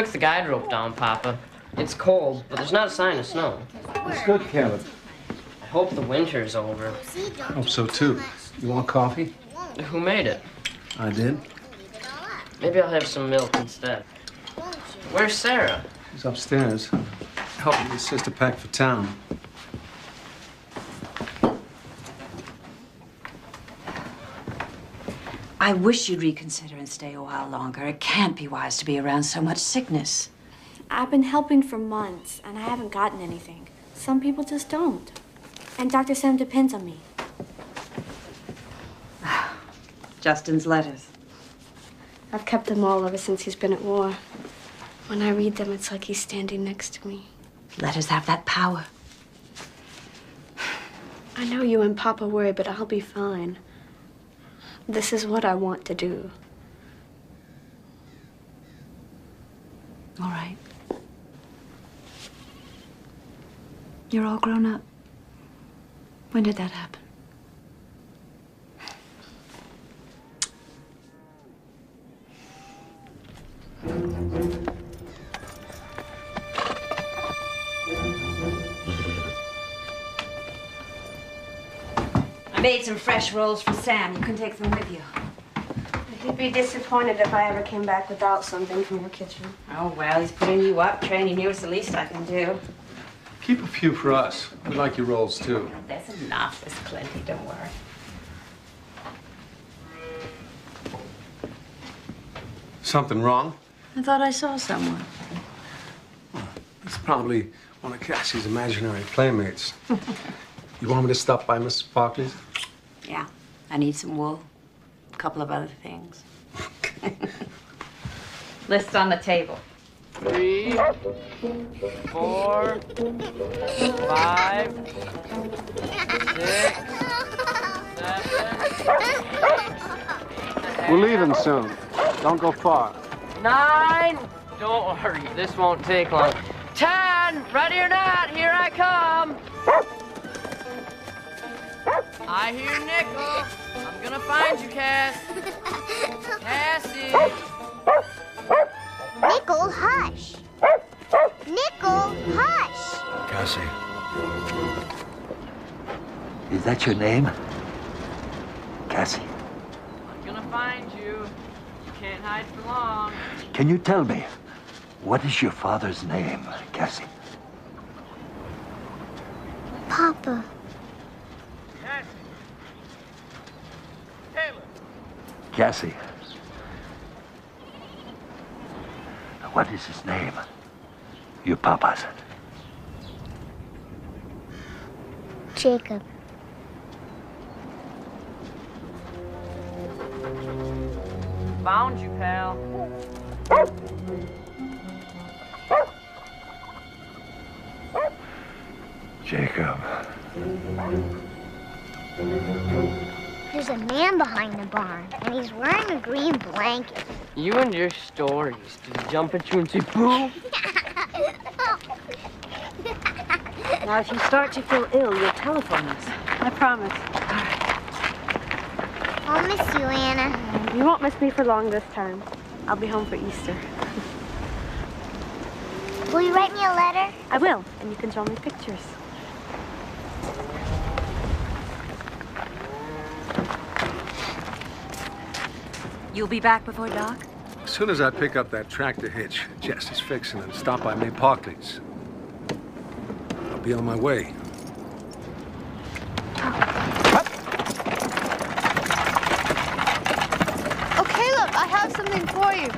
took the guide rope down, Papa. It's cold, but there's not a sign of snow. It's good, Caleb. I hope the winter's over. I hope so, too. You want coffee? Who made it? I did. Maybe I'll have some milk instead. Where's Sarah? She's upstairs, helping your sister pack for town. I wish you'd reconsider and stay a while longer. It can't be wise to be around so much sickness. I've been helping for months, and I haven't gotten anything. Some people just don't. And Dr. Sam depends on me. Justin's letters. I've kept them all ever since he's been at war. When I read them, it's like he's standing next to me. Letters have that power. I know you and Papa worry, but I'll be fine. This is what I want to do. All right. You're all grown up. When did that happen? I made some fresh rolls for Sam. You can take them with you. He'd be disappointed if I ever came back without something from your kitchen. Oh, well, he's putting you up, training you. It's the least I can do. Keep a few for us. We like your rolls, too. There's enough. There's plenty. Don't worry. Something wrong? I thought I saw someone. It's probably one of Cassie's imaginary playmates. You want me to stop by Mrs. Barkley's? Yeah. I need some wool. A couple of other things. List on the table. 3, 4, 5, 6, 7. We're leaving soon. Don't go far. 9. Don't worry, this won't take long. 10. Ready or not, here I come. I hear Nickel. I'm gonna find you, Cass. Cassie. Nickel, hush. Nickel, hush. Cassie. Is that your name? Cassie. I'm gonna find you. You can't hide for long. Can you tell me, what is your father's name, Cassie? Papa. Cassie. Taylor. Cassie. What is his name? Your papa's. Jacob. Found you, pal. Jacob. There's a man behind the barn, and he's wearing a green blanket. You and your stories. Did he jump at you and say, boo? Now, if you start to feel ill, you'll telephone us. I promise. I'll miss you, Anna. You won't miss me for long this time. I'll be home for Easter. Will you write me a letter? I will, and you can show me pictures. You'll be back before dark? As soon as I pick up that tractor hitch Jess is fixing and stop by May Parkley's, I'll be on my way. Oh, Caleb, I have something for you.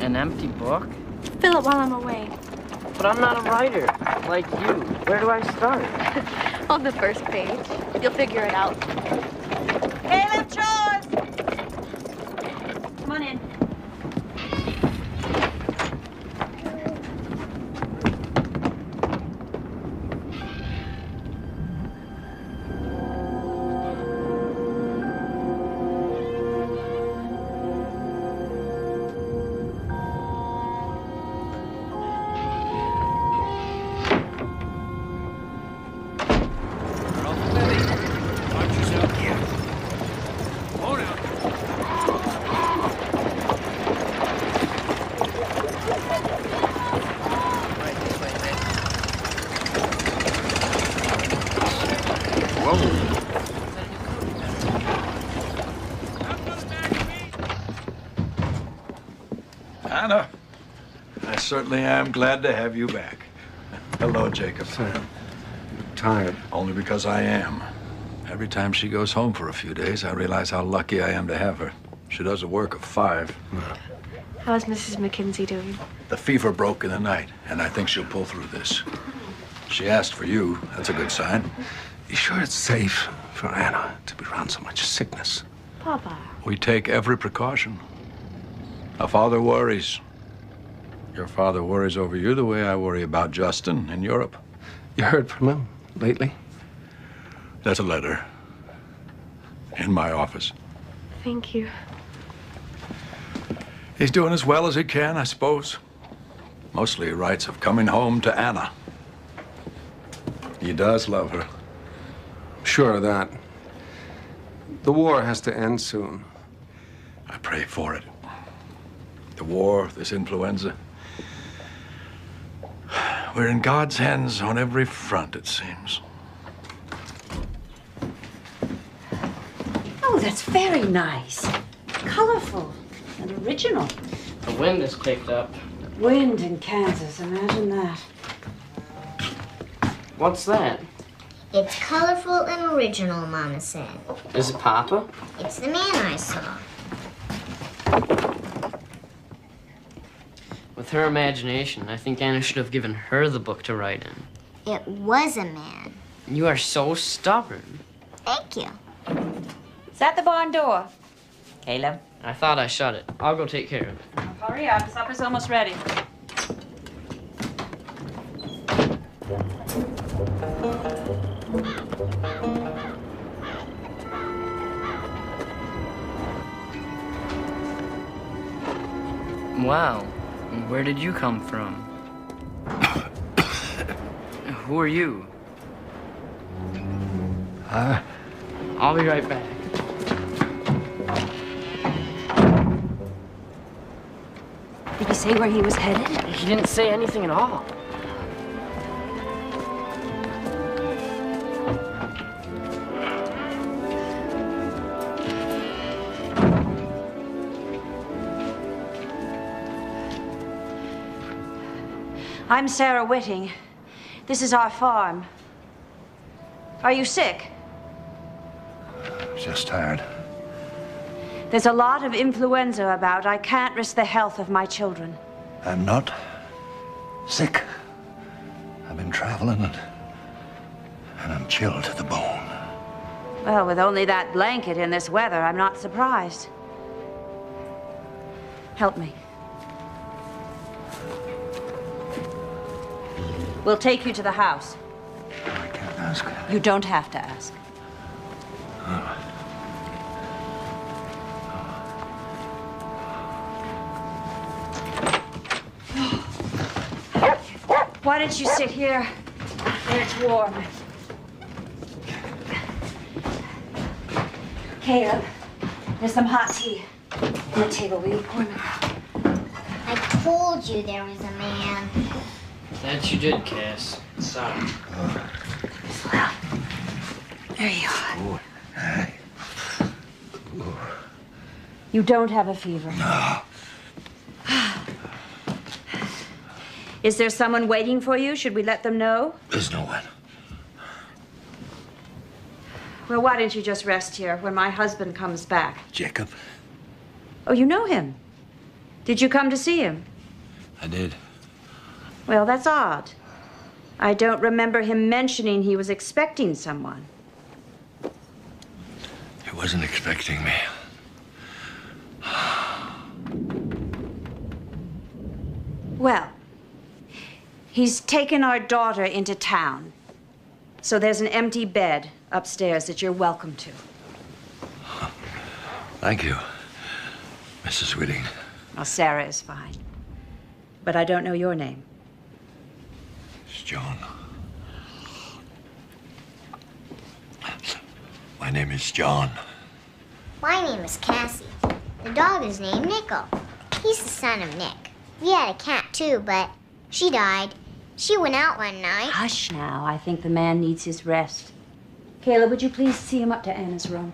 An empty book? Fill it while I'm away. But I'm not a writer, like you. Where do I start? On the first page. You'll figure it out. Caleb, chores! Come on in. Anna, I certainly am glad to have you back. Hello, Jacob. Sam, tired. Only because I am. Every time she goes home for a few days, I realize how lucky I am to have her. She does a work of 5. How's Mrs. McKinsey doing? The fever broke in the night, and I think she'll pull through this. She asked for you. That's a good sign. You sure it's safe for Anna to be around so much sickness? Papa. We take every precaution. A father worries. Your father worries over you the way I worry about Justin in Europe. You heard from him lately? There's a letter in my office. Thank you. He's doing as well as he can, I suppose. Mostly he writes of coming home to Anna. He does love her. Sure of that. The war has to end soon. I pray for it. The war, this influenza. We're in God's hands on every front, it seems. Oh, that's very nice. Colorful and original. The wind has picked up. Wind in Kansas, imagine that. What's that? It's colorful and original, Mama said. Is it Papa? It's the man I saw. With her imagination, I think Anna should have given her the book to write in. It was a man. You are so stubborn. Thank you. Is that the barn door? Caleb? I thought I shut it. I'll go take care of it. Hurry up, supper's almost ready. Wow. Where did you come from? Who are you? I'll be right back. Did he say where he was headed? He didn't say anything at all. I'm Sarah Whitting. This is our farm. Are you sick? Just tired. There's a lot of influenza about. I can't risk the health of my children. I'm not sick. I've been traveling and I'm chilled to the bone. Well, with only that blanket in this weather, I'm not surprised. Help me. We'll take you to the house. I can't ask. You don't have to ask. Why don't you sit here where it's warm? Caleb, there's some hot tea on the table. Will you pour me? I told you there was a man. That you did, Cass. Sorry. Well, there you are. Oh, hey. You don't have a fever. No. Is there someone waiting for you? Should we let them know? There's no one. Well, why don't you just rest here when my husband comes back? Jacob? Oh, you know him. Did you come to see him? I did. Well, that's odd. I don't remember him mentioning he was expecting someone. He wasn't expecting me. Well, he's taken our daughter into town. So there's an empty bed upstairs that you're welcome to. Thank you, Mrs. Whitting. Well, Sarah is fine. But I don't know your name. It's John. My name is John. My name is Cassie. The dog is named Nico. He's the son of Nick. We had a cat too, but she died. She went out one night. Hush now. I think the man needs his rest. Caleb, would you please see him up to Anna's room?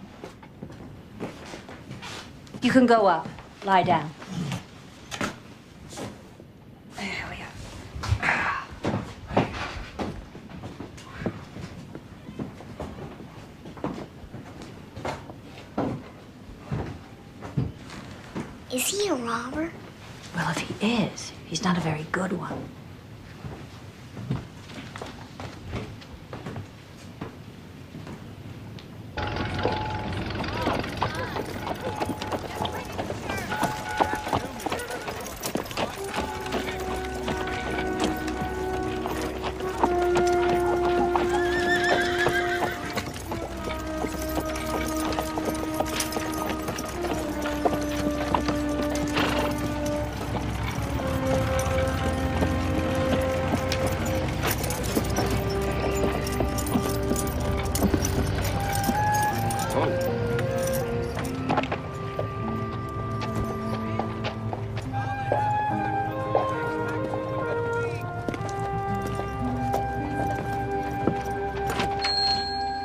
You can go up. Lie down. Is he a robber? Well, if he is, he's not a very good one.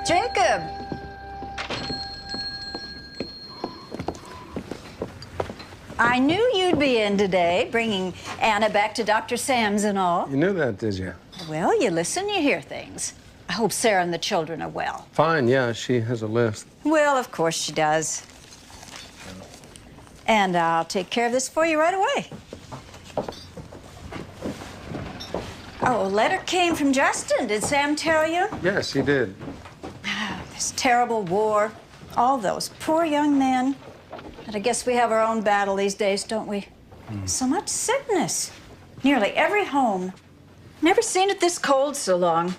Jacob! I knew you'd be in today, bringing Anna back to Dr. Sam's and all. You knew that, did you? Well, you listen, you hear things. I hope Sarah and the children are well. Fine, yeah, she has a list. Well, of course she does. And I'll take care of this for you right away. Oh, a letter came from Justin. Did Sam tell you? Yes, he did. This terrible war, all those poor young men. But I guess we have our own battle these days, don't we? So much sickness. Nearly every home. Never seen it this cold so long.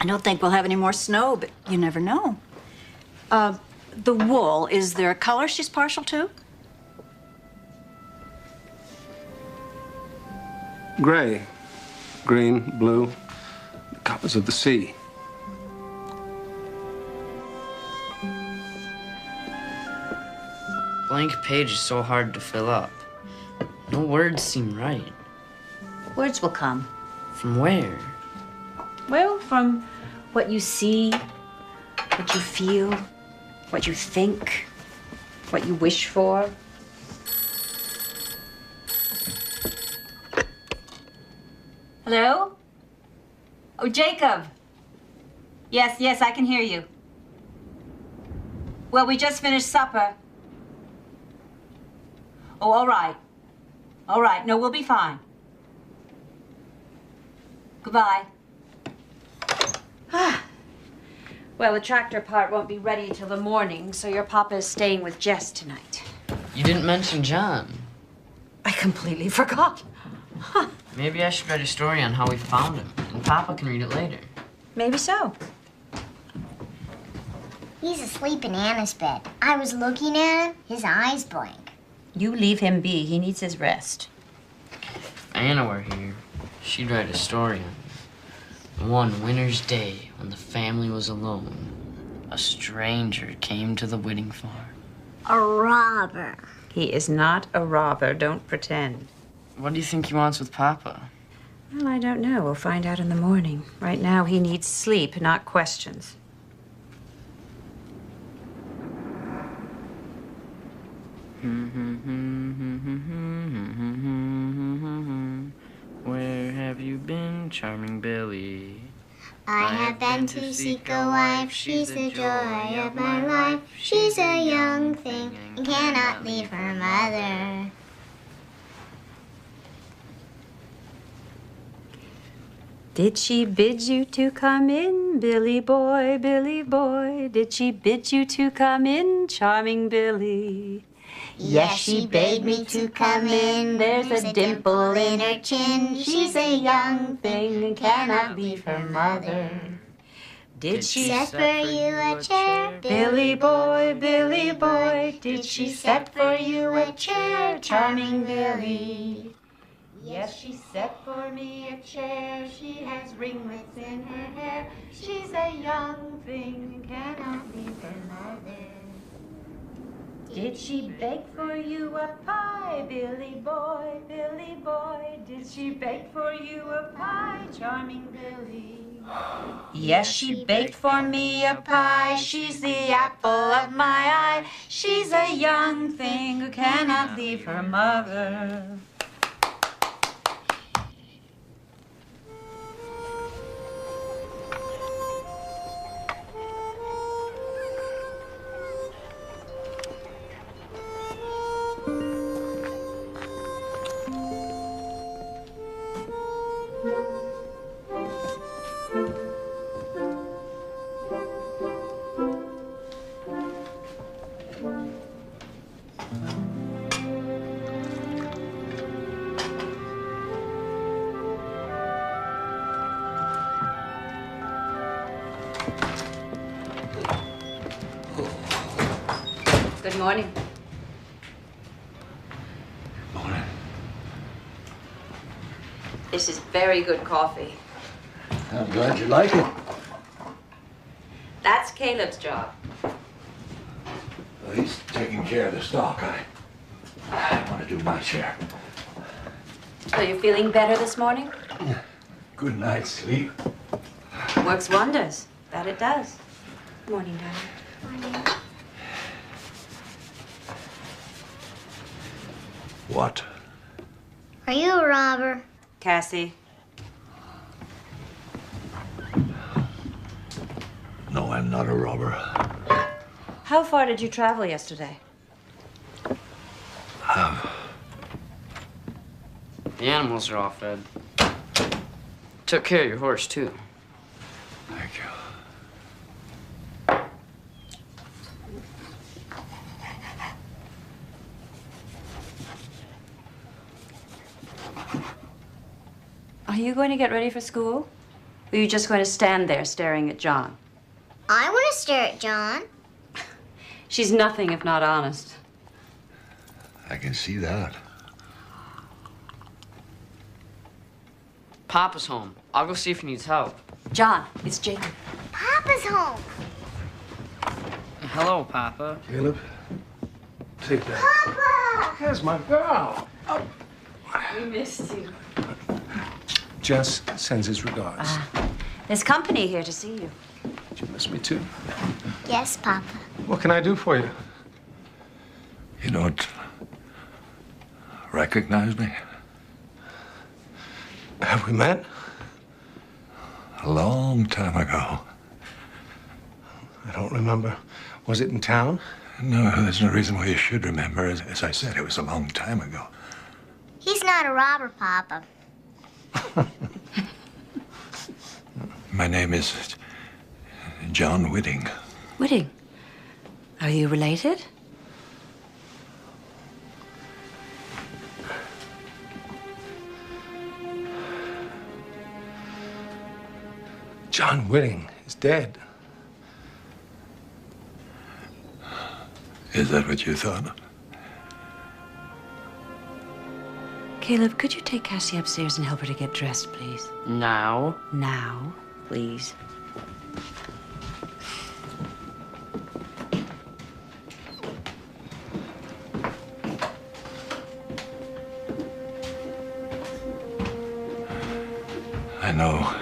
I don't think we'll have any more snow, but you never know. The wool, is there a color she's partial to? Gray, green, blue, the colors of the sea. Blank page is so hard to fill up. No words seem right. Words will come. From where? Well, from what you see, what you feel, what you think, what you wish for. Hello? Oh, Jacob. Yes, I can hear you. Well, we just finished supper. Oh, all right. All right. No, we'll be fine. Goodbye. Well, the tractor part won't be ready till the morning, so your papa is staying with Jess tonight. You didn't mention John. I completely forgot. Maybe I should write a story on how we found him, and Papa can read it later. Maybe so. He's asleep in Anna's bed. I was looking at him, his eyes blank. You leave him be. He needs his rest. If Anna were here, she'd write a story on him. One winter's day, when the family was alone, a stranger came to the Whitting farm. A robber. He is not a robber. Don't pretend. What do you think he wants with Papa? Well, I don't know. We'll find out in the morning. Right now, he needs sleep, not questions. Where have you been, charming Billy? I have been to seek a wife. She's the joy of my life. She's a young thing and cannot leave her mother. Did she bid you to come in, Billy boy, Billy boy? Did she bid you to come in, charming Billy? Yes, she bade me to come in. There's a dimple in her chin. She's a young thing and cannot leave her mother. Did she Set for you a chair, Billy boy, Billy boy? Did she set for you a chair, charming Billy? Yes, she set for me a chair. She has ringlets in her hair. She's a young thing and cannot leave her mother. Did she bake for you a pie, Billy boy, Billy boy? Did she bake for you a pie, charming Billy? Yes, she baked for me a pie. She's the apple of my eye. She's a young thing who cannot leave her mother. Good morning. Morning. This is very good coffee. I'm glad you like it. That's Caleb's job. Well, he's taking care of the stock. I want to do my share. So you're feeling better this morning? Good night's sleep. Works wonders. That it does. Morning, darling. What? Are you a robber? Cassie. No, I'm not a robber. How far did you travel yesterday? The animals are all fed. Took care of your horse, too. Thank you. Are you going to get ready for school? Or are you just going to stand there staring at John? I want to stare at John. She's nothing if not honest. I can see that. Papa's home. I'll go see if he needs help. John, it's Jacob. Papa's home. Hello, Papa. Caleb, take that. Papa! There's my girl. We missed you. Jess sends his regards. There's company here to see you. Did you miss me too? Yes, Papa. What can I do for you? You don't recognize me? Have we met? A long time ago. I don't remember. Was it in town? No, there's no reason why you should remember. As I said, it was a long time ago. He's not a robber, Papa. My name is John Whitting. Whitting. Are you related? John Whitting is dead. Is that what you thought? Caleb, could you take Cassie upstairs and help her to get dressed, please? Now? Now, please. I know.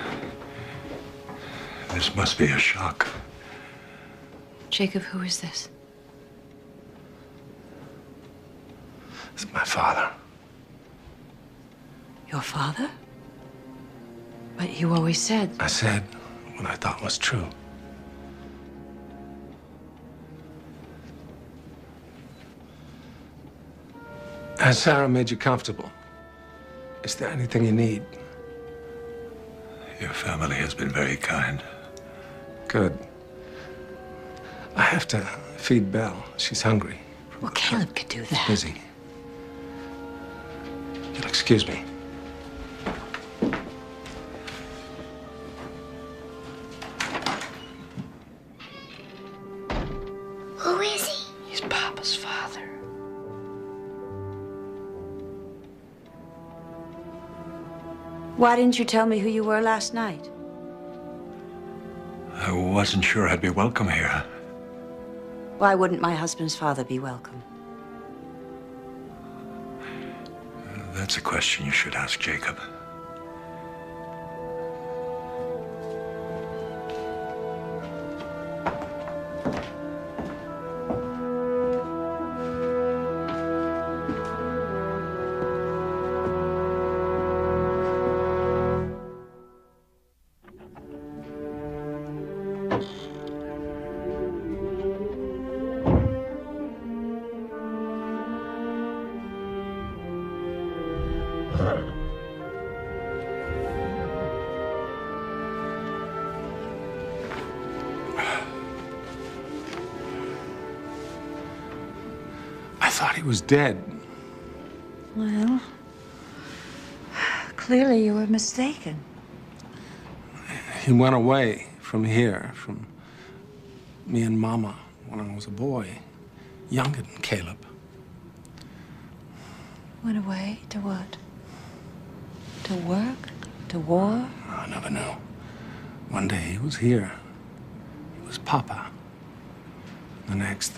This must be a shock. Jacob, who is this? It's my father. Your father? But you always said... I said what I thought was true. Has Sarah made you comfortable? Is there anything you need? Your family has been very kind. Good. I have to feed Belle. She's hungry. Well, Caleb could do that. Busy. You'll excuse me. Who is he? He's Papa's father. Why didn't you tell me who you were last night? I wasn't sure I'd be welcome here. Why wouldn't my husband's father be welcome? That's a question you should ask Jacob. I thought he was dead. Well, clearly you were mistaken. He went away from here, from me and Mama when I was a boy. younger than Caleb. Went away to what? To work? To war? I never knew. One day he was here. He was Papa. The next,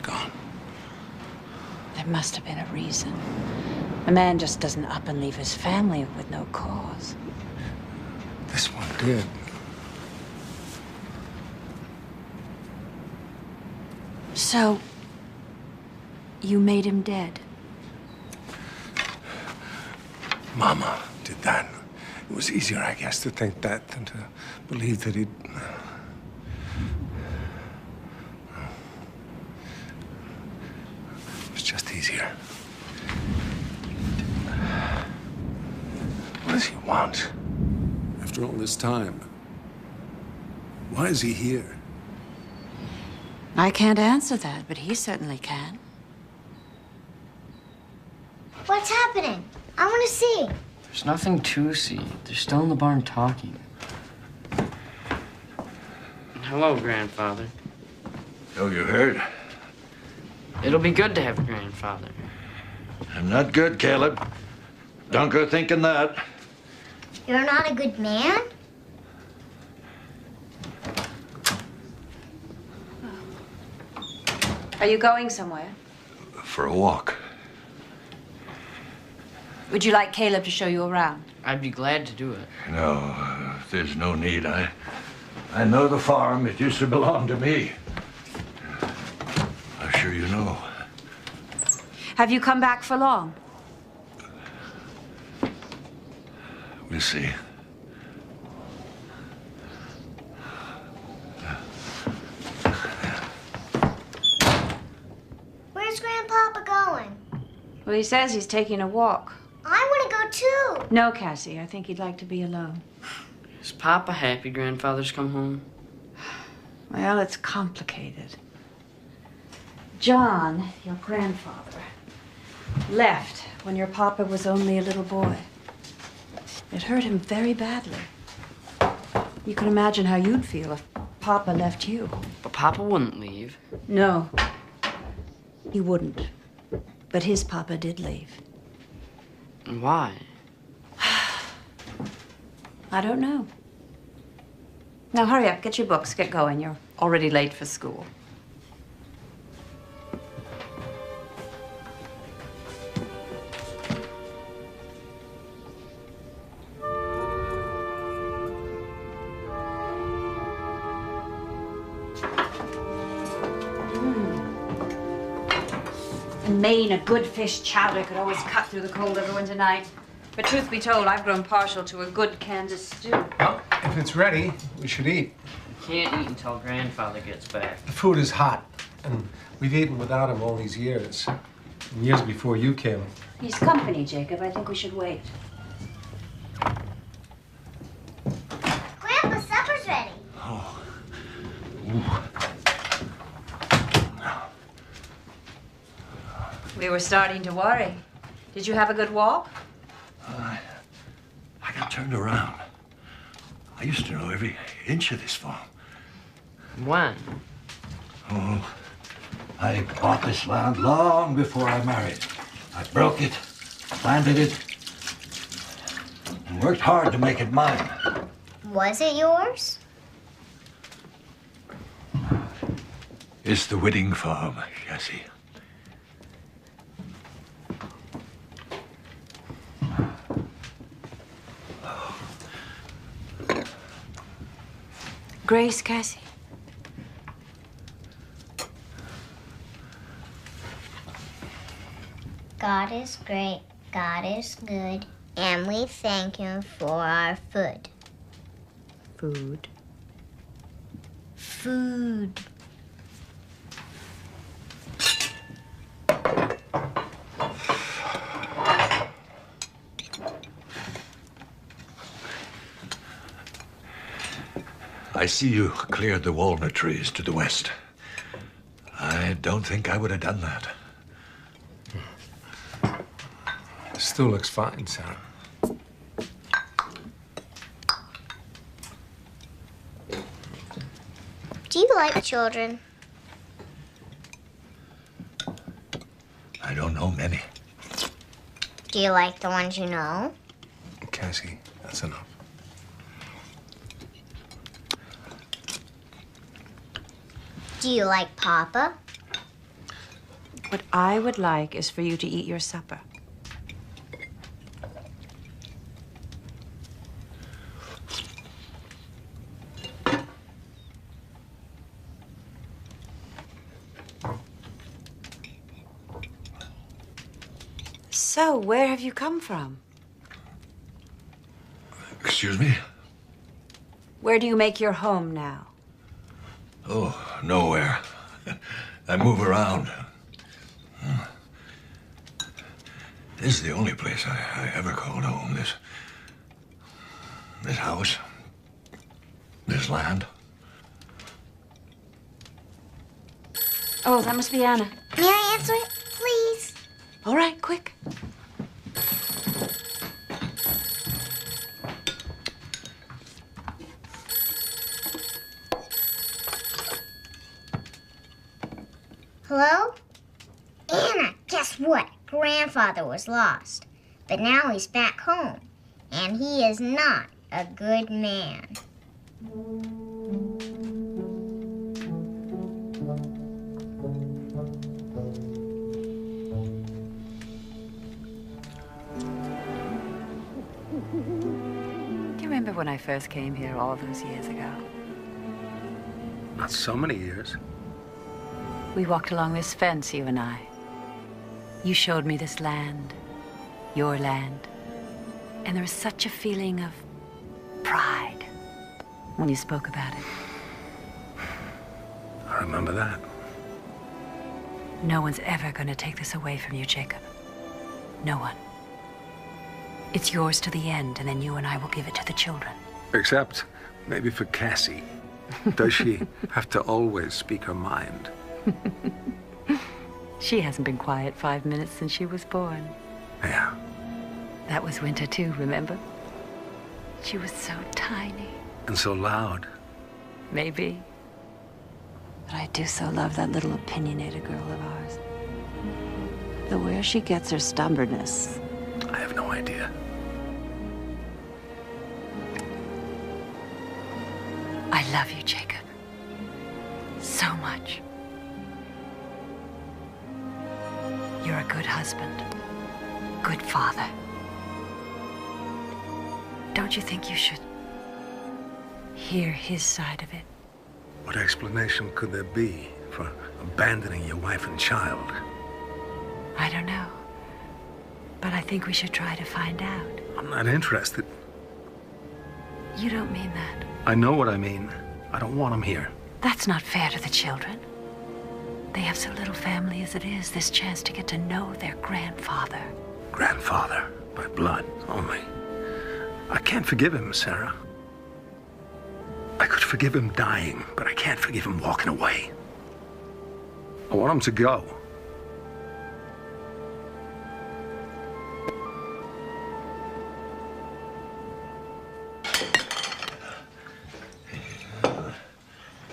gone. There must have been a reason. A man just doesn't up and leave his family with no cause. This one did. So, you made him dead? Mama did that. It was easier, I guess, to think that than to believe that he'd... It was just easier. What does he want? After all this time, why is he here? I can't answer that, but he certainly can. What's happening? I want to see. There's nothing to see. They're still in the barn talking. Hello, Grandfather. Oh, you heard? It'll be good to have a grandfather. I'm not good, Caleb. Don't go thinking that. You're not a good man? Are you going somewhere? For a walk. Would you like Caleb to show you around? I'd be glad to do it. No, there's no need. I know the farm. It used to belong to me. I'm sure you know. Have you come back for long? We'll see. Where's Grandpapa going? Well, he says he's taking a walk. I want to go too. No, Cassie, I think he'd like to be alone. Is Papa happy Grandfather's come home? Well, it's complicated. John, your grandfather, left when your papa was only a little boy. It hurt him very badly. You can imagine how you'd feel if Papa left you. But Papa wouldn't leave. No, he wouldn't. But his papa did leave. And why? I don't know. Now hurry up, get your books, get going. You're already late for school. In Maine, a good fish chowder could always cut through the cold of a winter night. But truth be told, I've grown partial to a good Kansas stew. Well, if it's ready, we should eat. Can't eat until Grandfather gets back. The food is hot, and we've eaten without him all these years. And years before you came. He's company, Jacob. I think we should wait. Grandpa, supper's ready. Oh. We were starting to worry. Did you have a good walk? I got turned around. I used to know every inch of this farm. When? Oh, I bought this land long before I married. I broke it, planted it, and worked hard to make it mine. Was it yours? It's the Whitting farm, Cassie. Grace, Cassie. God is great, God is good, and we thank him for our food. Food. Food. I see you cleared the walnut trees to the west. I don't think I would have done that. It still looks fine, Sarah. Do you like children? I don't know many. Do you like the ones you know? Cassie, that's enough. Do you like Papa? What I would like is for you to eat your supper. So, where have you come from? Excuse me? Where do you make your home now? Oh, nowhere. I move around. This is the only place I ever called home. This house. This land. Oh, that must be Anna. May I answer it, please? All right, quick. Hello? Anna, guess what? Grandfather was lost, but now he's back home, and he is not a good man. Do you remember when I first came here all those years ago? Not so many years. We walked along this fence, you and I. You showed me this land, your land, and there was such a feeling of pride when you spoke about it. I remember that. No one's ever going to take this away from you, Jacob. No one. It's yours to the end, and then you and I will give it to the children. Except maybe for Cassie. Does she have to always speak her mind? She hasn't been quiet 5 minutes since she was born. Yeah. That was winter too, remember? She was so tiny. And so loud. Maybe. But I do so love that little opinionated girl of ours. Though where she gets her stubbornness. I have no idea. I love you, Jacob. So much. You're a good husband. Good father. Don't you think you should hear his side of it? What explanation could there be for abandoning your wife and child? I don't know. But I think we should try to find out. I'm not interested. You don't mean that. I know what I mean. I don't want him here. That's not fair to the children. They have so little family as it is, this chance to get to know their grandfather. Grandfather, by blood, only. I can't forgive him, Sarah. I could forgive him dying, but I can't forgive him walking away. I want him to go.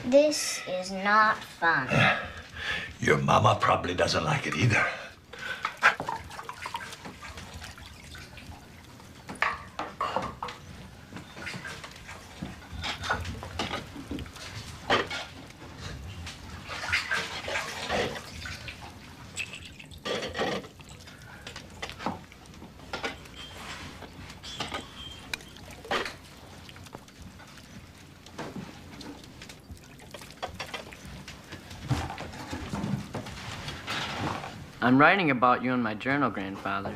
This is not fun. Your mama probably doesn't like it either. I'm writing about you in my journal, Grandfather.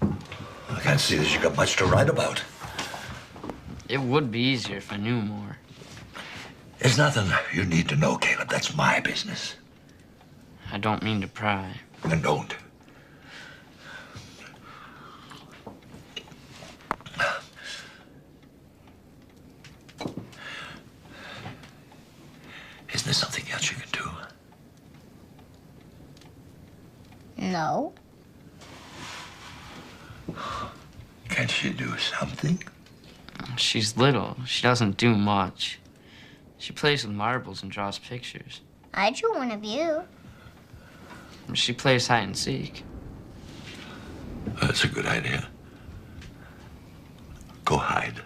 I can't see that you got much to write about. It would be easier if I knew more. There's nothing you need to know, Caleb. That's my business. I don't mean to pry. Then don't. Isn't there something else you can do? No. Can't she do something? She's little. She doesn't do much. She plays with marbles and draws pictures. I drew one of you. She plays hide and seek. That's a good idea. Go hide.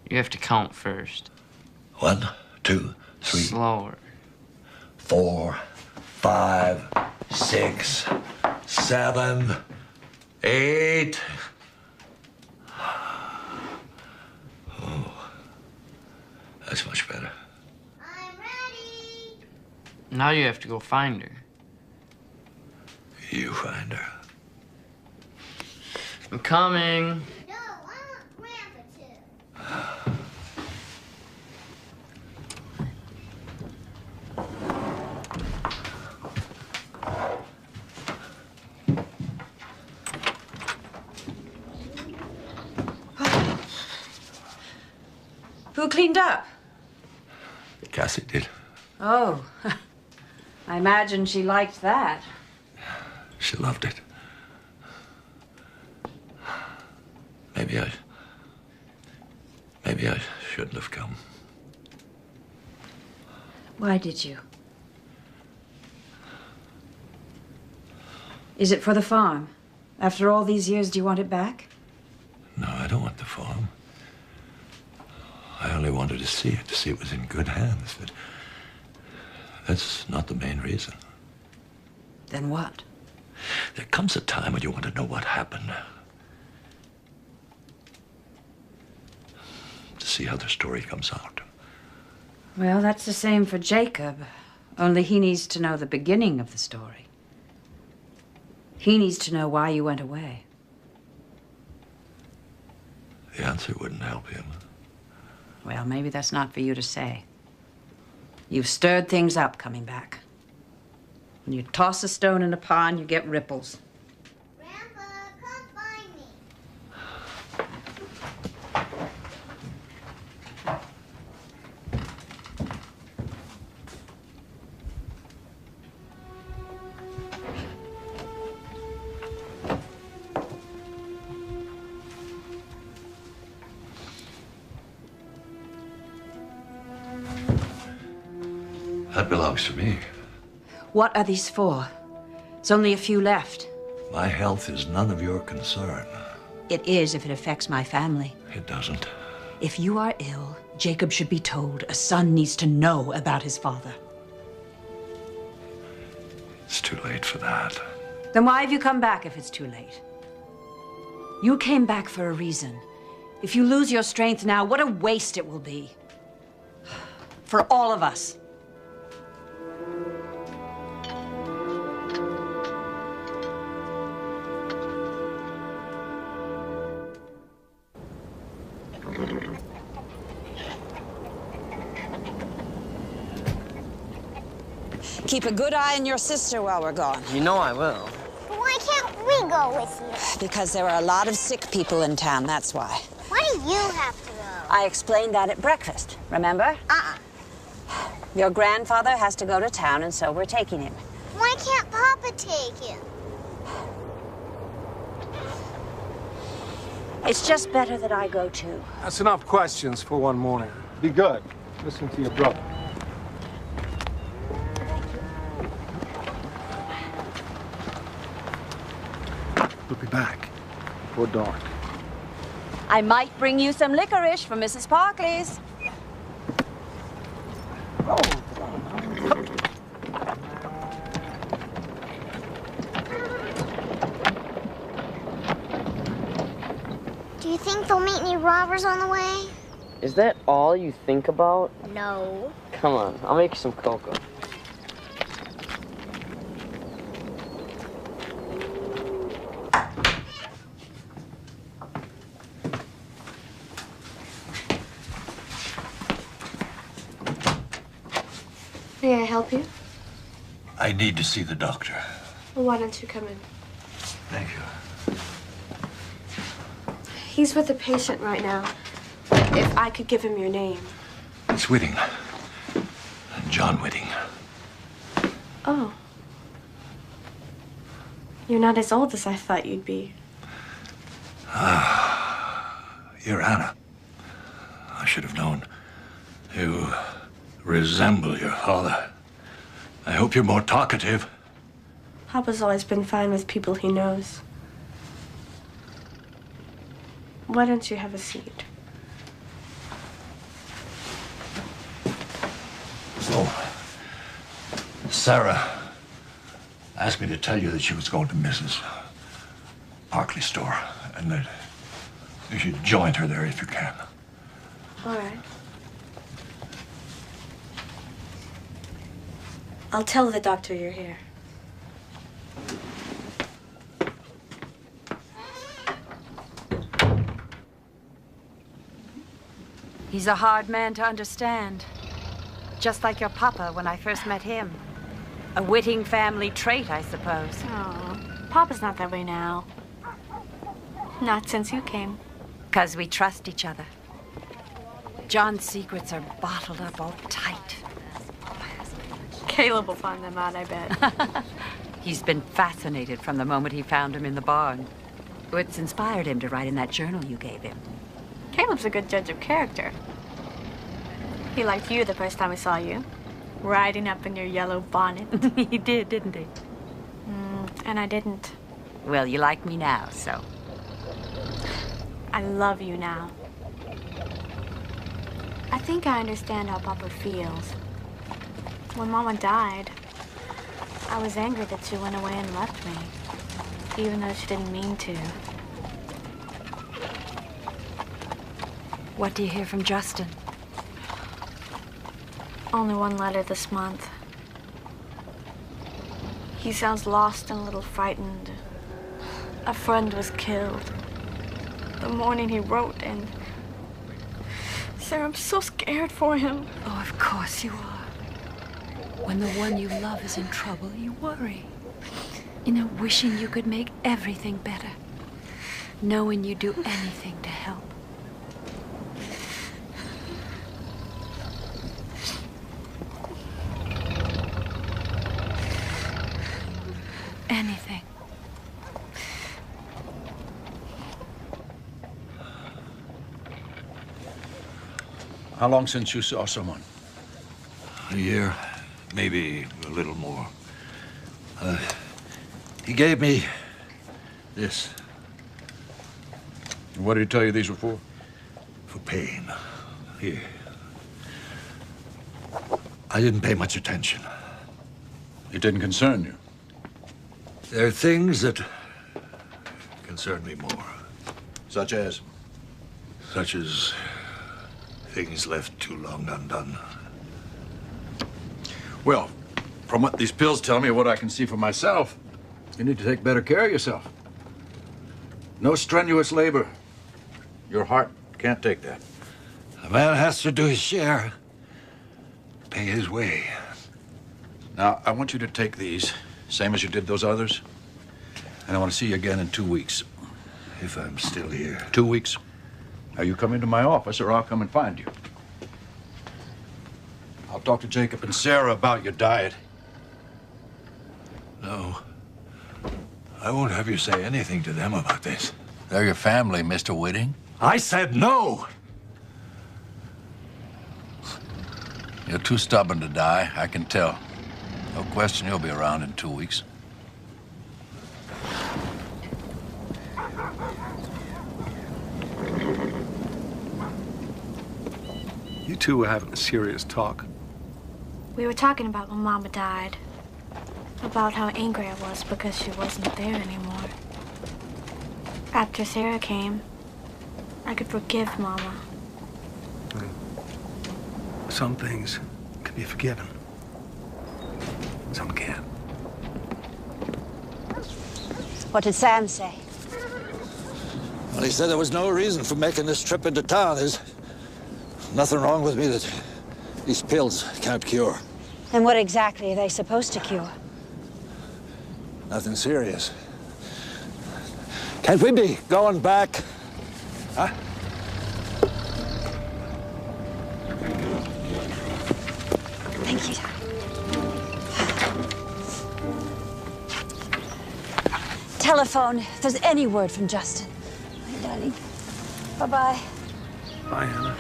You have to count first. 1, 2, 3. Slower. 4, 5, 6, 7, 8. Oh, that's much better. I'm ready. Now you have to go find her. You find her. I'm coming. No, I want Grandpa to. Who cleaned up? Cassie did. Oh, I imagine she liked that. She loved it. Maybe I shouldn't have come. Why did you? Is it for the farm? After all these years, do you want it back? No, I don't want the farm. I only wanted to see it was in good hands, but that's not the main reason. Then what? There comes a time when you want to know what happened. To see how the story comes out. Well, that's the same for Jacob, only he needs to know the beginning of the story. He needs to know why you went away. The answer wouldn't help him. Well, maybe that's not for you to say. You've stirred things up coming back. When you toss a stone in a pond, you get ripples. Grandpa, come find me. That belongs to me. What are these for? There's only a few left. My health is none of your concern. It is if it affects my family. It doesn't. If you are ill, Jacob should be told. A son needs to know about his father. It's too late for that. Then why have you come back if it's too late? You came back for a reason. If you lose your strength now, what a waste it will be. For all of us. Keep a good eye on your sister while we're gone. You know I will. But why can't we go with you? Because there are a lot of sick people in town, that's why. Why do you have to go? I explained that at breakfast, remember? Your grandfather has to go to town, and so we're taking him. Why can't Papa take him? It's just better that I go too. That's enough questions for one morning. Be good. Listen to your brother. We'll be back before dark. I might bring you some licorice from Mrs. Parkley's. Do you think they'll meet any robbers on the way? Is that all you think about? No. Come on, I'll make you some cocoa. May I help you? I need to see the doctor. Well, why don't you come in? Thank you. He's with a patient right now. If I could give him your name. It's Whitting. John Whitting. Oh. You're not as old as I thought you'd be. You're Anna. I should have known. You resemble your father. I hope you're more talkative. Papa's always been fine with people he knows. Why don't you have a seat? Oh, Sarah asked me to tell you that she was going to Mrs. Parkley's store and that you should join her there if you can. All right. I'll tell the doctor you're here. He's a hard man to understand. Just like your papa when I first met him. A witting family trait, I suppose. Oh, Papa's not that way now. Not since you came. 'Cause we trust each other. John's secrets are bottled up all tight. Caleb will find them out, I bet. He's been fascinated from the moment he found him in the barn. It's inspired him to write in that journal you gave him. Caleb's a good judge of character. He liked you the first time I saw you. Riding up in your yellow bonnet. He did, didn't he? And I didn't. Well, you like me now, so. I love you now. I think I understand how Papa feels. When Mama died, I was angry that she went away and left me, even though she didn't mean to. What do you hear from Justin? Only one letter this month. He sounds lost and a little frightened. A friend was killed. The morning he wrote, and Sarah, I'm so scared for him. Oh, of course you are. When the one you love is in trouble, you worry. You know, wishing you could make everything better. Knowing you'd do anything to help. Anything. How long since you saw someone? A year, maybe a little more. He gave me this. What did he tell you these were for? For pain. Here. I didn't pay much attention. It didn't concern you? There are things that concern me more. Such as? Such as things left too long undone. Well, from what these pills tell me, what I can see for myself, you need to take better care of yourself. No strenuous labor. Your heart can't take that. A man has to do his share, pay his way. Now, I want you to take these, same as you did those others, and I want to see you again in 2 weeks. If I'm still here. 2 weeks. Now, you come into my office, or I'll come and find you. I'll talk to Jacob and Sarah about your diet. No. I won't have you say anything to them about this. They're your family, Mr. Whitting. I said no! You're too stubborn to die, I can tell. No question you'll be around in 2 weeks. You two were having a serious talk. We were talking about when Mama died. About how angry I was because she wasn't there anymore. After Sarah came, I could forgive Mama. Some things can be forgiven. Some can't. What did Sam say? Well, he said there was no reason for making this trip into town. There's nothing wrong with me that these pills can't cure. And what exactly are they supposed to cure? Nothing serious. Can't we be going back? Huh? Thank you. Telephone if there's any word from Justin. Bye, darling. Bye-bye. Bye, Hannah.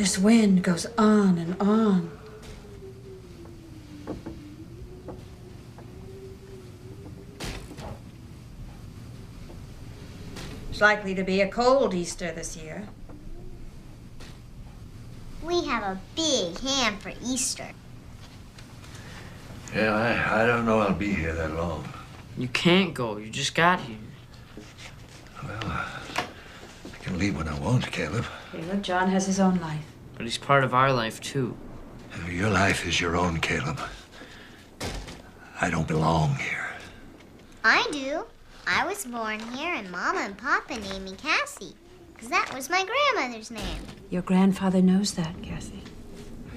This wind goes on and on. It's likely to be a cold Easter this year. We have a big ham for Easter. Yeah, I don't know I'll be here that long. You can't go. You just got here. Well, I can leave when I want, Caleb. Caleb, John has his own life. But he's part of our life, too. Your life is your own, Caleb. I don't belong here. I do. I was born here and Mama and Papa named me Cassie, because that was my grandmother's name. Your grandfather knows that, Cassie.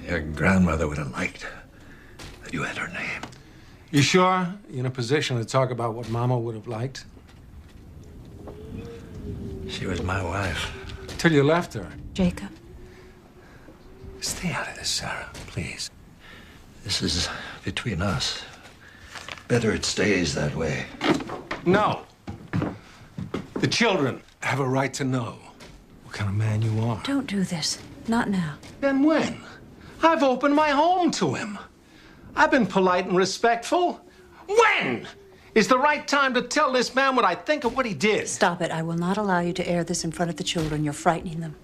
Your grandmother would have liked that you had her name. You sure you're in a position to talk about what Mama would have liked? She was my wife. Till you left her. Jacob. Stay out of this, Sarah, please. This is between us. Better it stays that way. No. The children have a right to know what kind of man you are. Don't do this. Not now. Then when? I've opened my home to him. I've been polite and respectful. When is the right time to tell this man what I think of what he did? Stop it. I will not allow you to air this in front of the children. You're frightening them.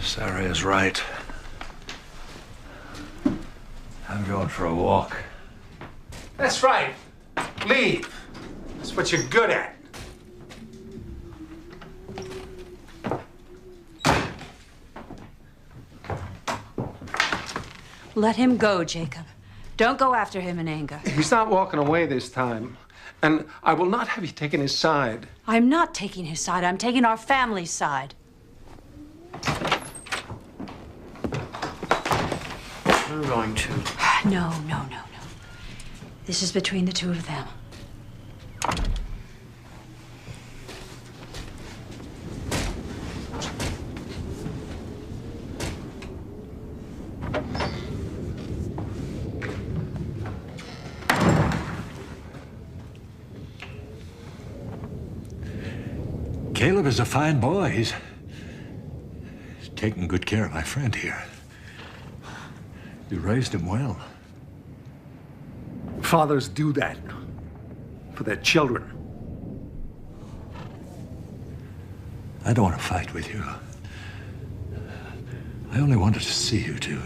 Sarah is right. I'm going for a walk. That's right. Leave. That's what you're good at. Let him go, Jacob. Don't go after him in anger. He's not walking away this time. And I will not have you taking his side. I'm not taking his side. I'm taking our family's side. We're going to. No. This is between the two of them. Caleb is a fine boy. He's taking good care of my friend here. You raised him well. Fathers do that for their children. I don't want to fight with you. I only wanted to see you to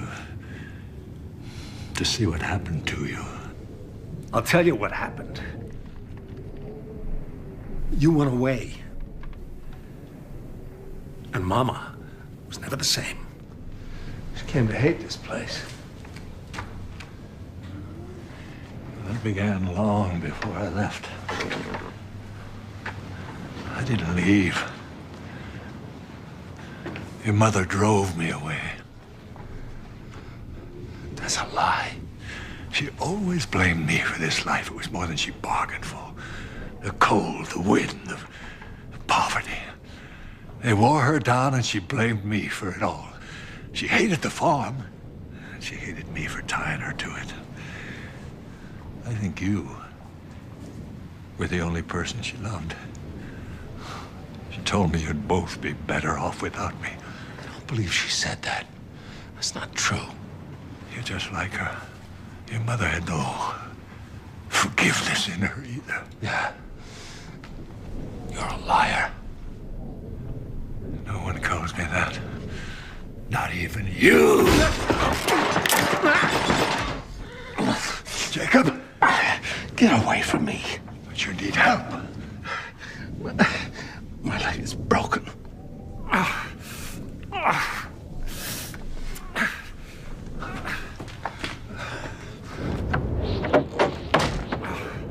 see what happened to you. I'll tell you what happened. You went away. And Mama was never the same. She came to hate this place. That began long before I left. I didn't leave. Your mother drove me away. That's a lie. She always blamed me for this life. It was more than she bargained for. The cold, the wind, the poverty. They wore her down and she blamed me for it all. She hated the farm, and she hated me for tying her to it. I think you were the only person she loved. She told me you'd both be better off without me. I don't believe she said that. That's not true. You're just like her. Your mother had no forgiveness in her either. Yeah. You're a liar. No one calls me that. Not even you! Jacob! Get away from me. But you need help. My leg is broken.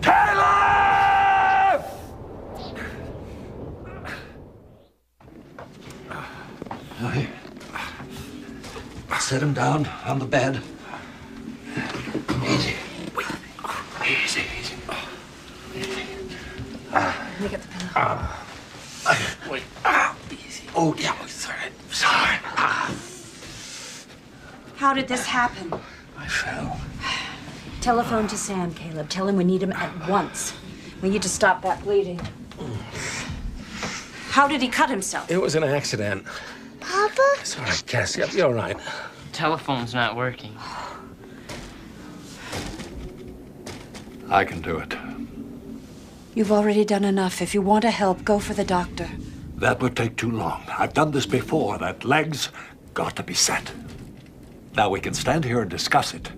Caleb! Now here. Set him down on the bed. Easy. Easy. Let me get the pillow. Wait. Easy. Oh, yeah. Sorry. How did this happen? I fell. Telephone to Sam, Caleb. Tell him we need him at once. We need to stop that bleeding. How did he cut himself? It was an accident. Papa? It's all right, Cassie. I'll be all right. Telephone's not working. I can do it. You've already done enough. If you want to help, go for the doctor. That would take too long. I've done this before. That leg's got to be set. Now we can stand here and discuss it,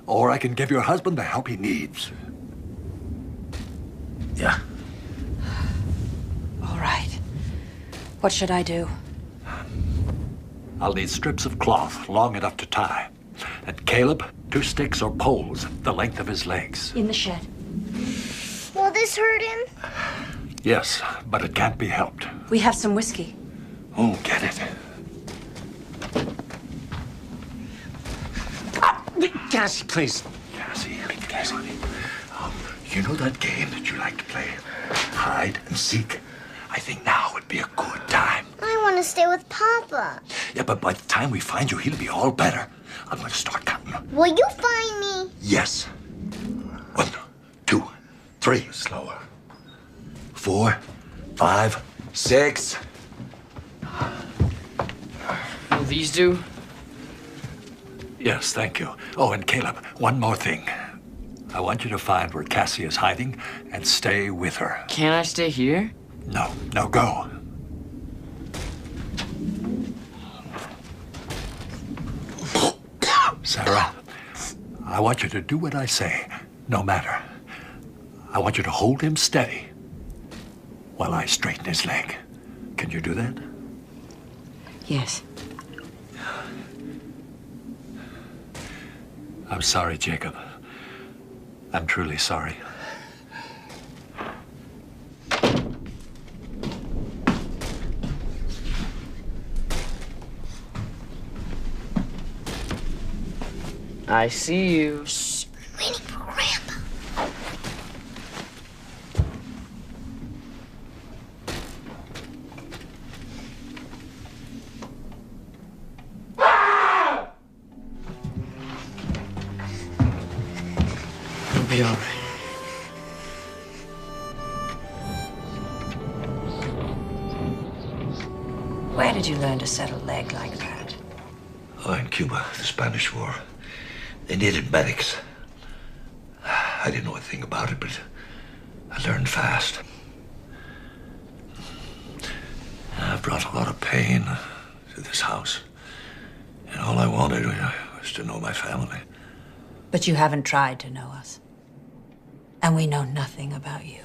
or I can give your husband the help he needs. Yeah. All right. What should I do? I'll need strips of cloth long enough to tie. And Caleb, 2 sticks or poles the length of his legs. In the shed. Will this hurt him? Yes, but it can't be helped. We have some whiskey. Oh, get it. Cassie, please. Cassie. You know that game that you like to play? Hide and seek? I think now would be a good time. I want to stay with Papa. Yeah, but by the time we find you, he'll be all better. I'm going to start counting. Will you find me? Yes. 1, 2, 3. Slower. 4, 5, 6. Will these do? Yes, thank you. Oh, and Caleb, one more thing. I want you to find where Cassie is hiding and stay with her. Can't I stay here? No, go. Sarah, I want you to do what I say, no matter. I want you to hold him steady while I straighten his leg. Can you do that? Yes. I'm sorry, Jacob. I'm truly sorry. I see you. Shh, I'm waiting for Grandpa. It'll be all right. Where did you learn to set a leg like that? Oh, in Cuba, the Spanish War. They needed medics. I didn't know a thing about it, but I learned fast. I've brought a lot of pain to this house. And all I wanted was to know my family. But you haven't tried to know us. And we know nothing about you.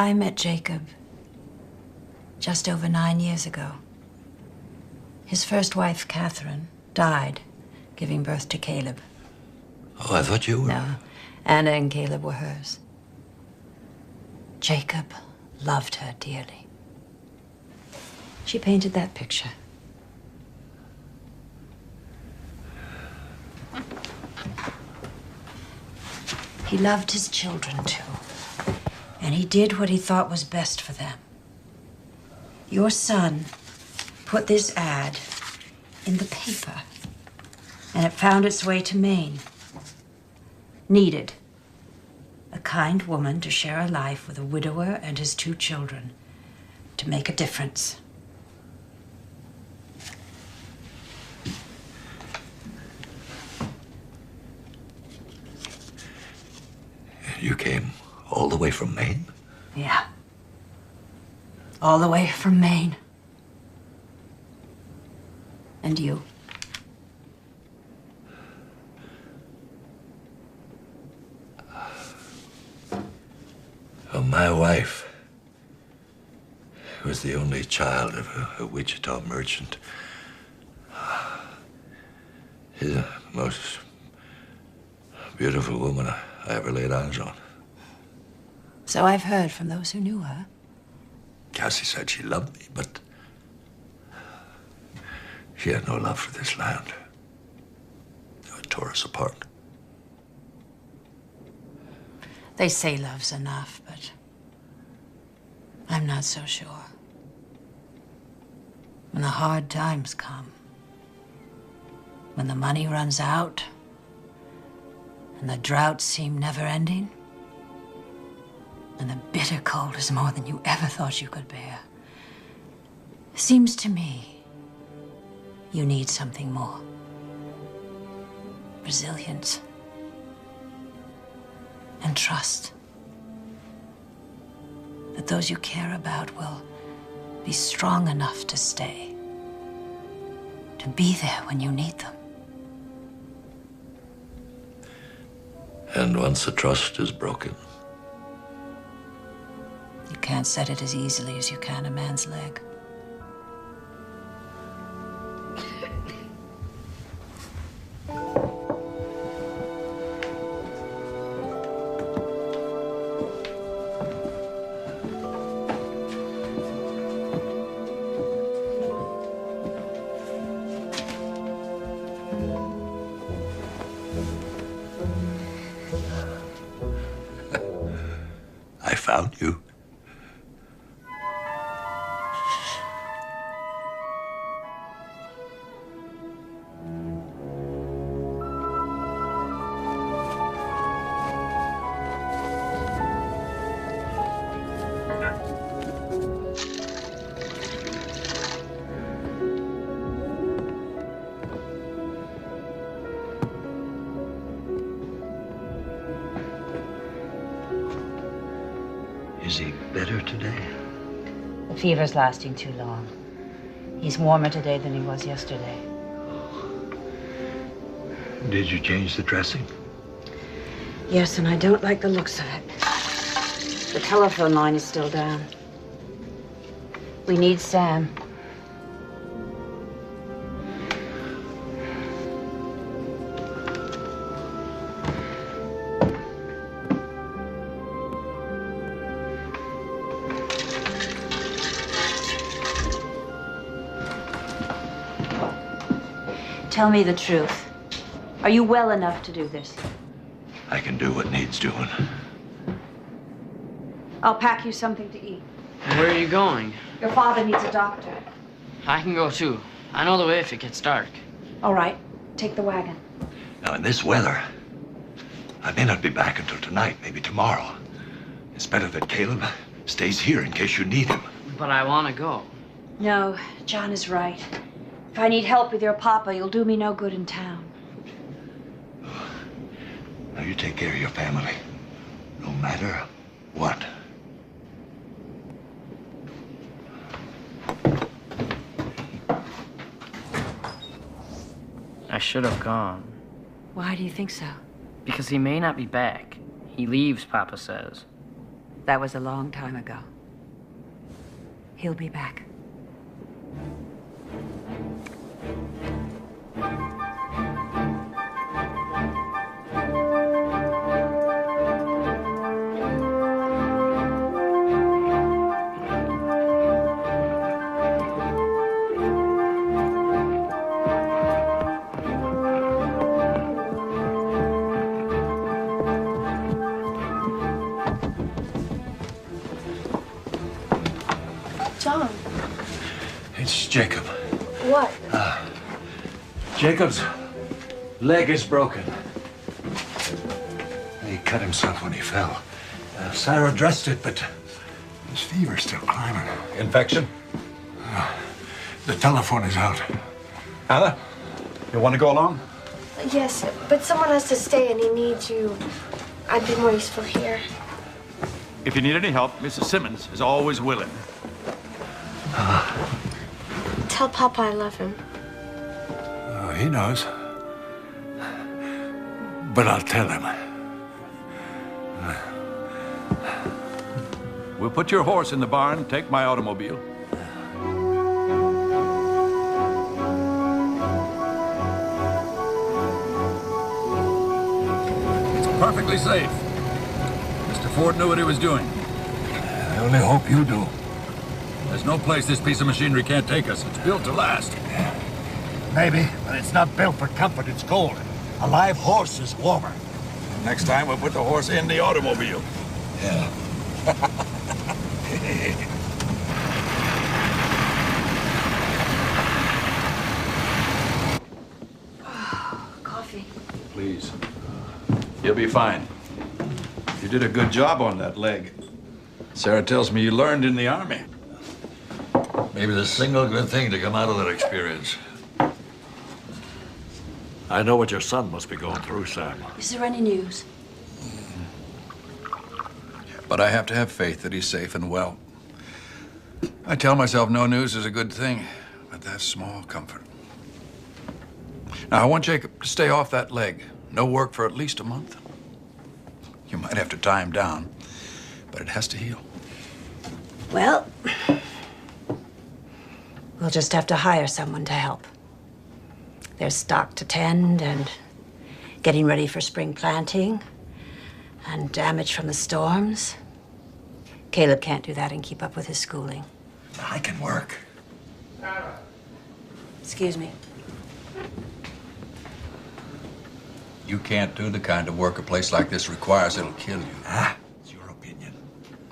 I met Jacob just over 9 years ago. His first wife, Catherine, died giving birth to Caleb. Oh, I thought you were... No, Anna and Caleb were hers. Jacob loved her dearly. She painted that picture. He loved his children, too. And he did what he thought was best for them. Your son put this ad in the paper, and it found its way to Maine. Needed a kind woman to share a life with a widower and his 2 children, to make a difference. You came all the way from Maine? Yeah. All the way from Maine. And you? Well, my wife was the only child of a Wichita merchant. She's the most beautiful woman I ever laid eyes on. So I've heard from those who knew her. Cassie said she loved me, but she had no love for this land. It tore us apart. They say love's enough, but I'm not so sure. When the hard times come, when the money runs out, and the droughts seem never-ending, and the bitter cold is more than you ever thought you could bear, seems to me you need something more. Resilience and trust that those you care about will be strong enough to stay, to be there when you need them. And once the trust is broken, You can't set it as easily as you can a man's leg. I found you. Is he better today? The fever's lasting too long. He's warmer today than he was yesterday. Did you change the dressing? Yes, and I don't like the looks of it. The telephone line is still down. We need Sam. Tell me the truth. Are you well enough to do this? I can do what needs doing. I'll pack you something to eat. Where are you going? Your father needs a doctor. I can go too. I know the way if it gets dark. All right, take the wagon. Now, in this weather, I may not be back until tonight, maybe tomorrow. It's better that Caleb stays here in case you need him. But I want to go. No, John is right. If I need help with your papa, you'll do me no good in town. Now, you take care of your family, no matter what. I should have gone. Why do you think so? Because he may not be back. He leaves, Papa says. That was a long time ago. He'll be back. John. It's Jacob. What? Jacob's leg is broken. He cut himself when he fell. Sarah dressed it, but his fever's still climbing. Infection? The telephone is out. Anna, you want to go along? Yes, but someone has to stay and he needs you. I'd be more useful here. If you need any help, Mrs. Simmons is always willing. Tell Papa I love him. He knows. But I'll tell him. We'll put your horse in the barn, take my automobile. It's perfectly safe. Mr. Ford knew what he was doing. I only hope you do. There's no place this piece of machinery can't take us. It's built to last. Maybe, but it's not built for comfort. It's cold. A live horse is warmer. Next time, we'll put the horse in the automobile. Yeah. please. You'll be fine. You did a good job on that leg. Sarah tells me you learned in the Army. Maybe the single good thing to come out of that experience. I know what your son must be going through, Sam. Is there any news? But I have to have faith that he's safe and well. I tell myself no news is a good thing, but that's small comfort. Now, I want Jacob to stay off that leg. No work for at least a month. You might have to tie him down, but it has to heal. Well, we'll just have to hire someone to help. There's stock to tend and getting ready for spring planting and damage from the storms. Caleb can't do that and keep up with his schooling. I can work. Excuse me. You can't do the kind of work a place like this requires. It'll kill you. Ah, It's your opinion.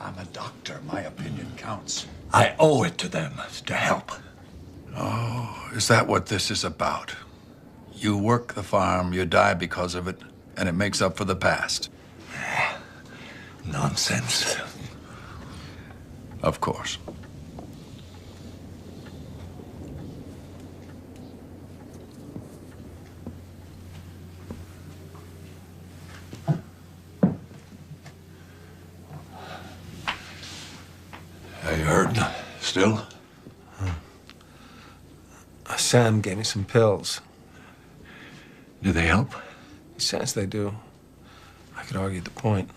I'm a doctor. My opinion counts. I owe it to them to help. Oh, is that what this is about? You work the farm, you die because of it, and it makes up for the past. Nonsense. Of course. Are you hurting still? Sam gave me some pills. Do they help? He says they do. I could argue the point.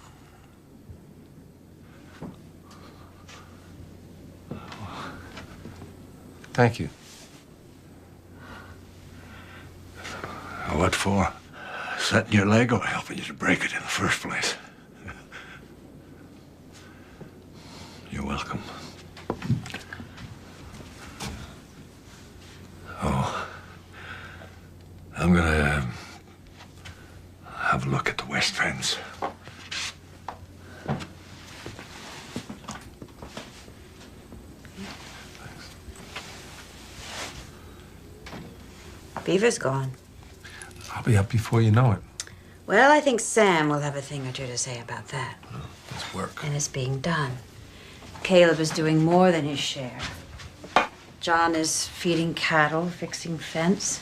Thank you. What for? Setting your leg or helping you to break it in the first place? You're welcome. Oh, I'm gonna have a look at the west fence. Beaver's gone. I'll be up before you know it. Well, I think Sam will have a thing or two to say about that. It's work. And it's being done. Caleb is doing more than his share. John is feeding cattle, fixing fence.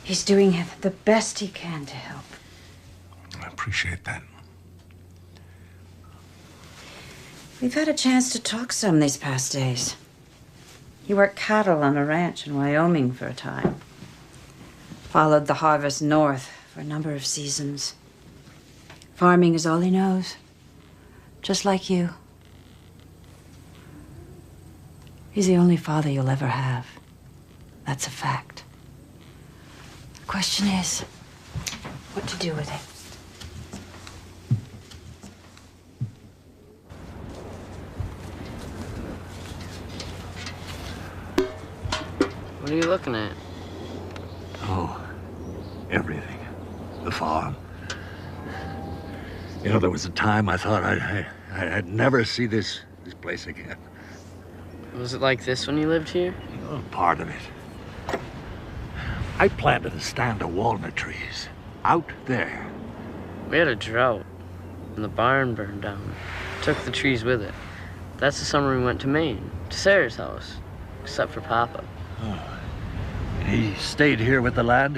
He's doing the best he can to help. I appreciate that. We've had a chance to talk some these past days. He worked cattle on a ranch in Wyoming for a time. Followed the harvest north for a number of seasons. Farming is all he knows. Just like you. He's the only father you'll ever have. That's a fact. The question is, what to do with it. What are you looking at? Oh, everything. The farm. You know, there was a time I thought I'd never see this place again. Was it like this when you lived here? Oh, part of it. I planted a stand of walnut trees out there. We had a drought, and the barn burned down. Took the trees with it. That's the summer we went to Maine, to Sarah's house, except for Papa. Oh. He stayed here with the land.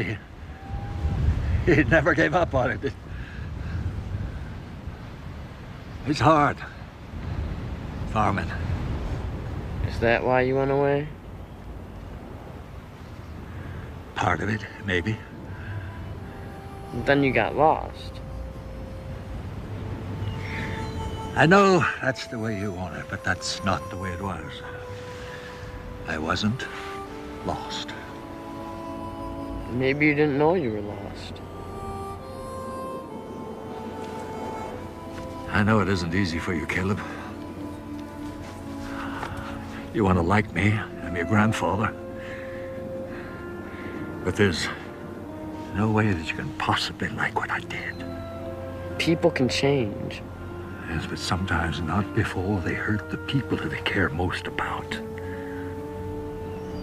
He never gave up on it. It's hard, farming. Is that why you went away? Part of it, maybe. Then you got lost. I know that's the way you want it, but that's not the way it was. I wasn't lost. Maybe you didn't know you were lost. I know it isn't easy for you, Caleb. You want to like me. I'm your grandfather. But there's no way that you can possibly like what I did. People can change. Yes, but sometimes not before they hurt the people who they care most about.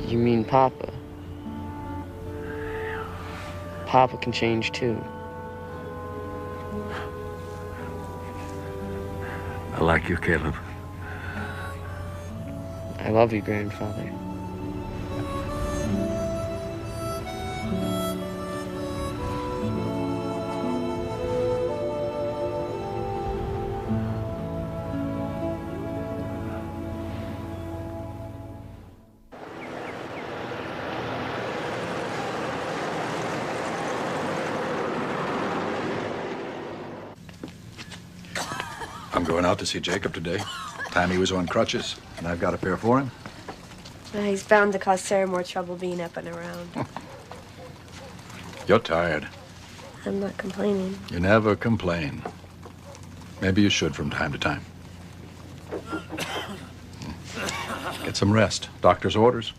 You mean Papa? Papa can change too. I like you, Caleb. I love you, Grandfather. I'm going out to see Jacob today. Tammy was on crutches, and I've got a pair for him. Well, he's bound to cause Sarah more trouble being up and around. You're tired. I'm not complaining. You never complain. Maybe you should from time to time. Get some rest. Doctor's orders.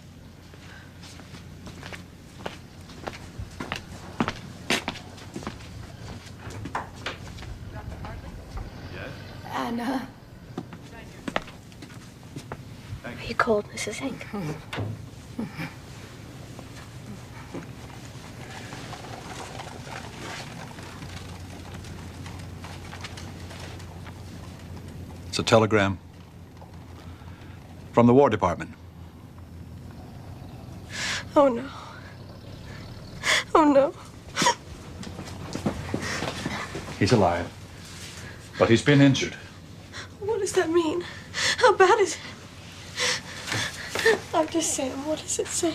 Anna. Are you cold, Mrs. Hank? It's a telegram from the War Department. Oh, no. Oh, no. He's alive, but he's been injured. What does that mean? How bad is it? Dr. Sam, what does it say?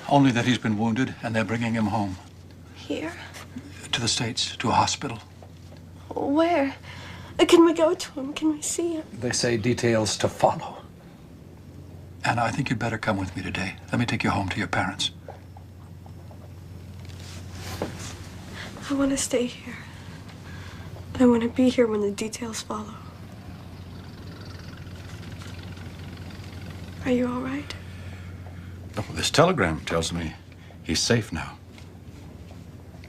Only that he's been wounded, and they're bringing him home. Here? To the States, to a hospital. Where? Can we go to him? Can we see him? They say details to follow. Anna, I think you'd better come with me today. Let me take you home to your parents. I want to stay here. I want to be here when the details follow. Are you all right? Oh, this telegram tells me he's safe now.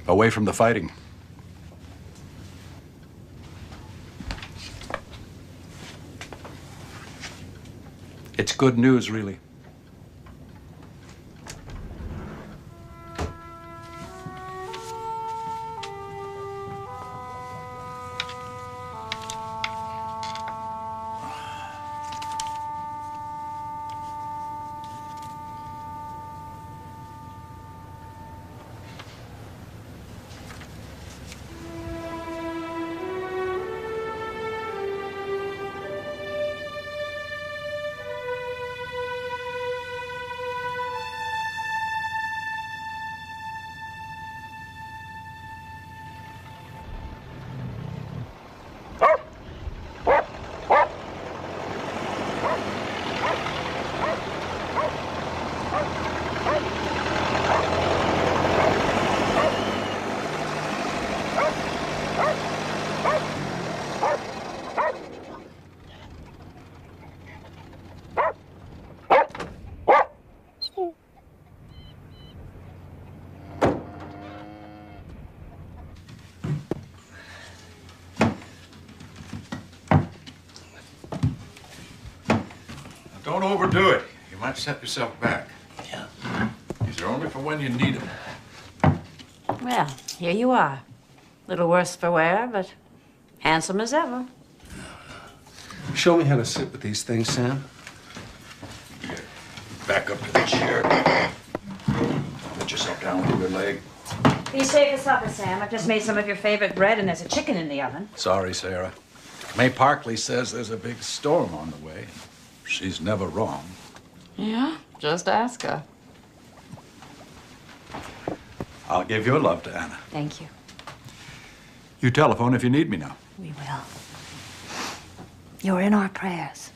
Away from the fighting. It's good news, really. Don't overdo it. You might set yourself back. Yeah. These are only for when you need them. Well, here you are. Little worse for wear, but handsome as ever. Show me how to sit with these things, Sam. Back up to the chair. Put yourself down with your leg. Be safe for supper, Sam. I've just made some of your favorite bread, and there's a chicken in the oven. Sorry, Sarah. May Parkley says there's a big storm on the way. She's never wrong. Yeah, just ask her. I'll give your love to Anna. Thank you. You telephone if you need me now. We will. You're in our prayers.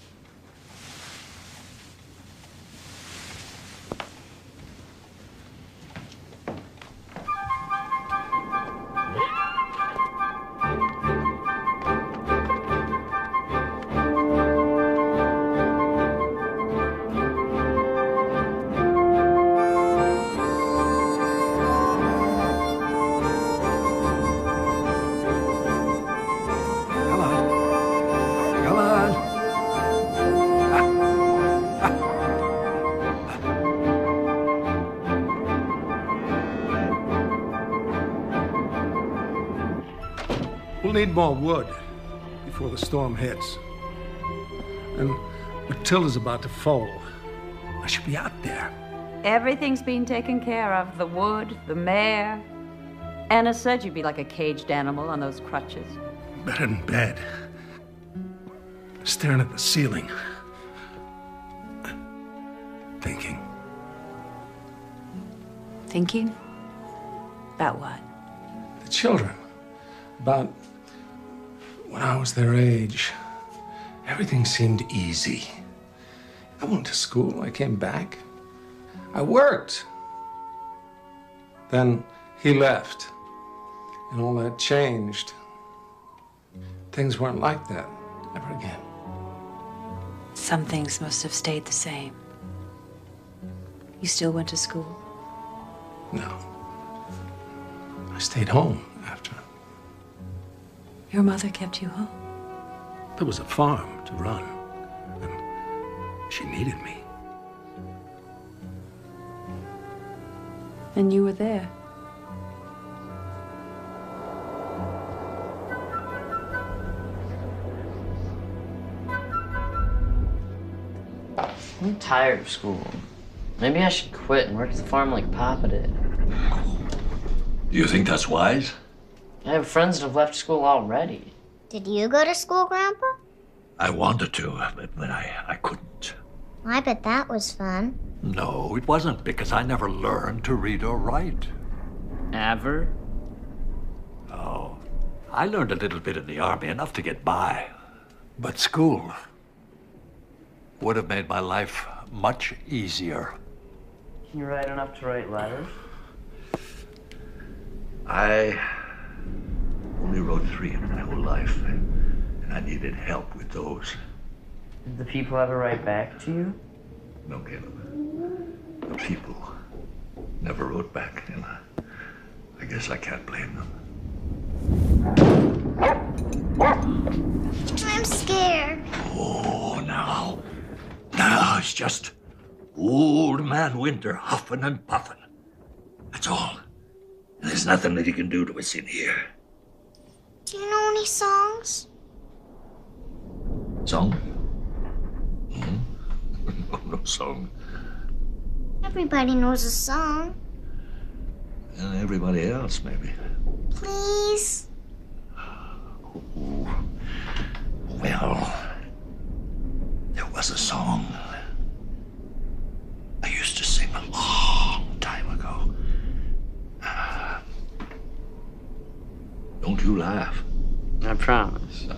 We'll need more wood before the storm hits. And Matilda's about to foal. I should be out there. Everything's being taken care of. The wood, the mare. Anna said you'd be like a caged animal on those crutches. Better in bed. Staring at the ceiling. Thinking. Thinking? About what? The children. About when I was their age. Everything seemed easy. I went to school. I came back. I worked. Then he left. And all that changed. Things weren't like that ever again. Some things must have stayed the same. You still went to school? No. I stayed home after. Your mother kept you home? There was a farm to run. And she needed me. And you were there. I'm tired of school. Maybe I should quit and work at the farm like Papa did. Do you think that's wise? I have friends that have left school already. Did you go to school, Grandpa? I wanted to, but I couldn't. I bet that was fun. No, it wasn't, because I never learned to read or write. Ever? Oh, I learned a little bit in the army, enough to get by. But school would have made my life much easier. Can you write enough to write letters? I only wrote 3 in my whole life, and I needed help with those. Did the people ever write back to you? No, Caleb. The people never wrote back, and I guess I can't blame them. I'm scared. Oh, now it's just old man Winter huffing and puffing. That's all. And there's nothing that he can do to us in here. Do you know any songs? Song? No song. Everybody knows a song. And everybody else, maybe. Please? Well, there was a song I used to sing a long time ago. Don't you laugh. I promise.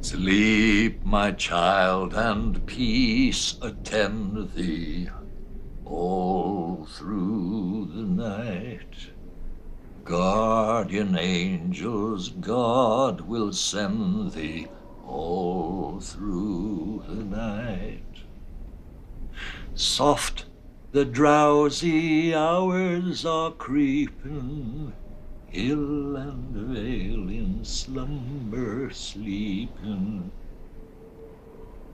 Sleep, my child, and peace attend thee all through the night. Guardian angels God will send thee all through the night. Soft the drowsy hours are creeping, hill and vale in slumber sleeping.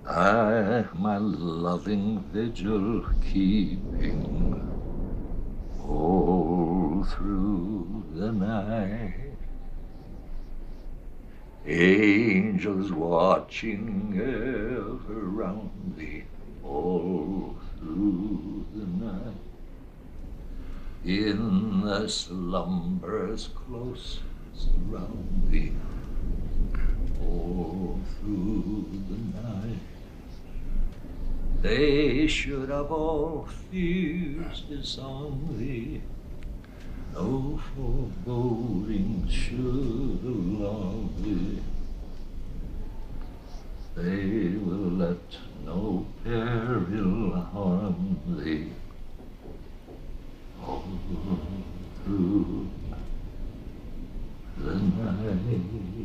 I my loving vigil keeping all through the night. Angels watching ever round thee all through the night. In the slumbers close surround thee all through the night. They should of all fears disarm thee, no foreboding should alarm thee. They will let no peril harm thee all through the night.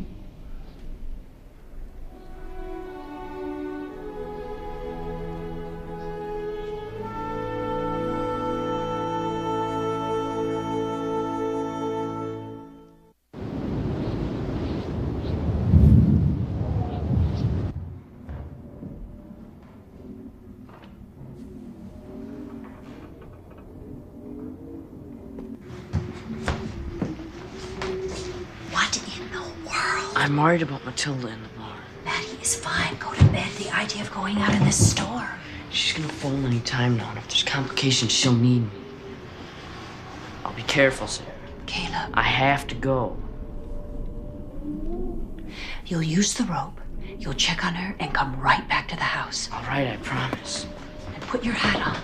I'm worried about Matilda in the barn. Maddie is fine. Go to bed. The idea of going out in this storm. She's gonna phone any time now, and if there's complications, she'll need me. I'll be careful, Sarah. Caleb. I have to go. You'll use the rope. You'll check on her and come right back to the house. All right, I promise. And put your hat on.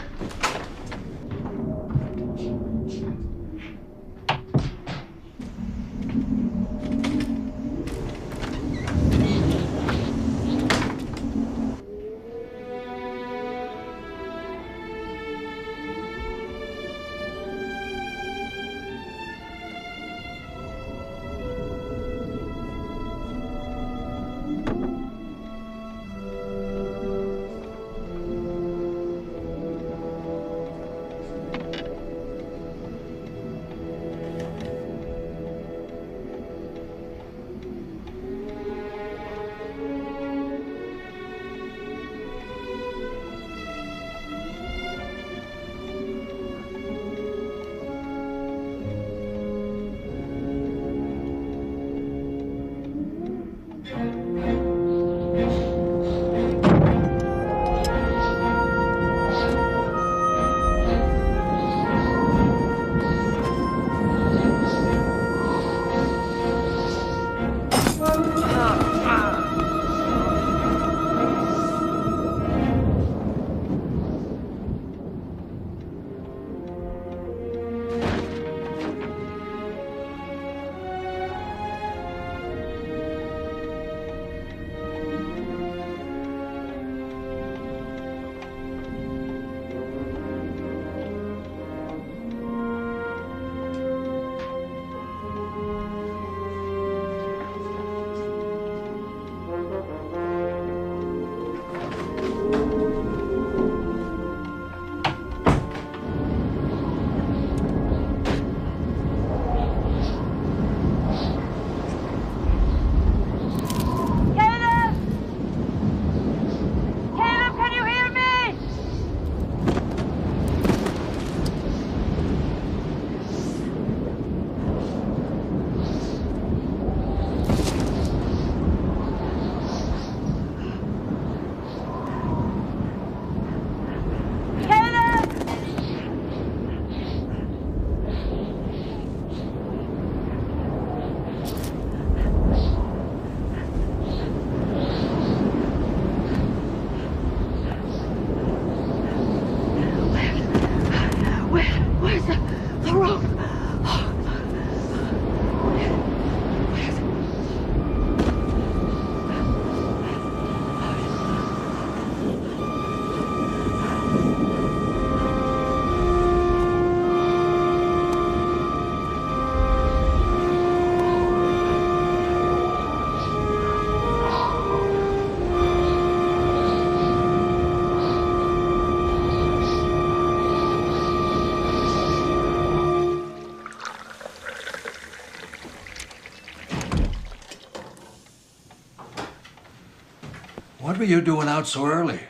What were you doing out so early?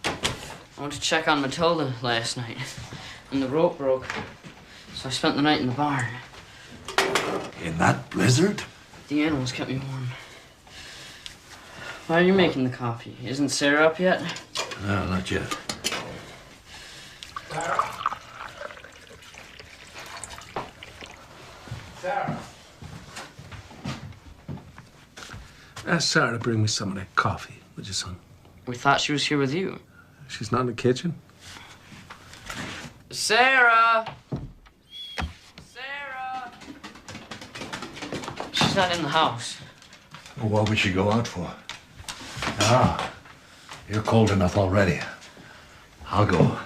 I went to check on Matilda last night, and the rope broke, so I spent the night in the barn. In that blizzard? The animals kept me warm. Why are you making the coffee? Isn't Sarah up yet? No, not yet. Sarah. Ask Sarah to bring me some of that coffee, would you, son? We thought she was here with you. She's not in the kitchen? Sarah! Sarah! She's not in the house. Well, what would she go out for? Ah, you're cold enough already. I'll go.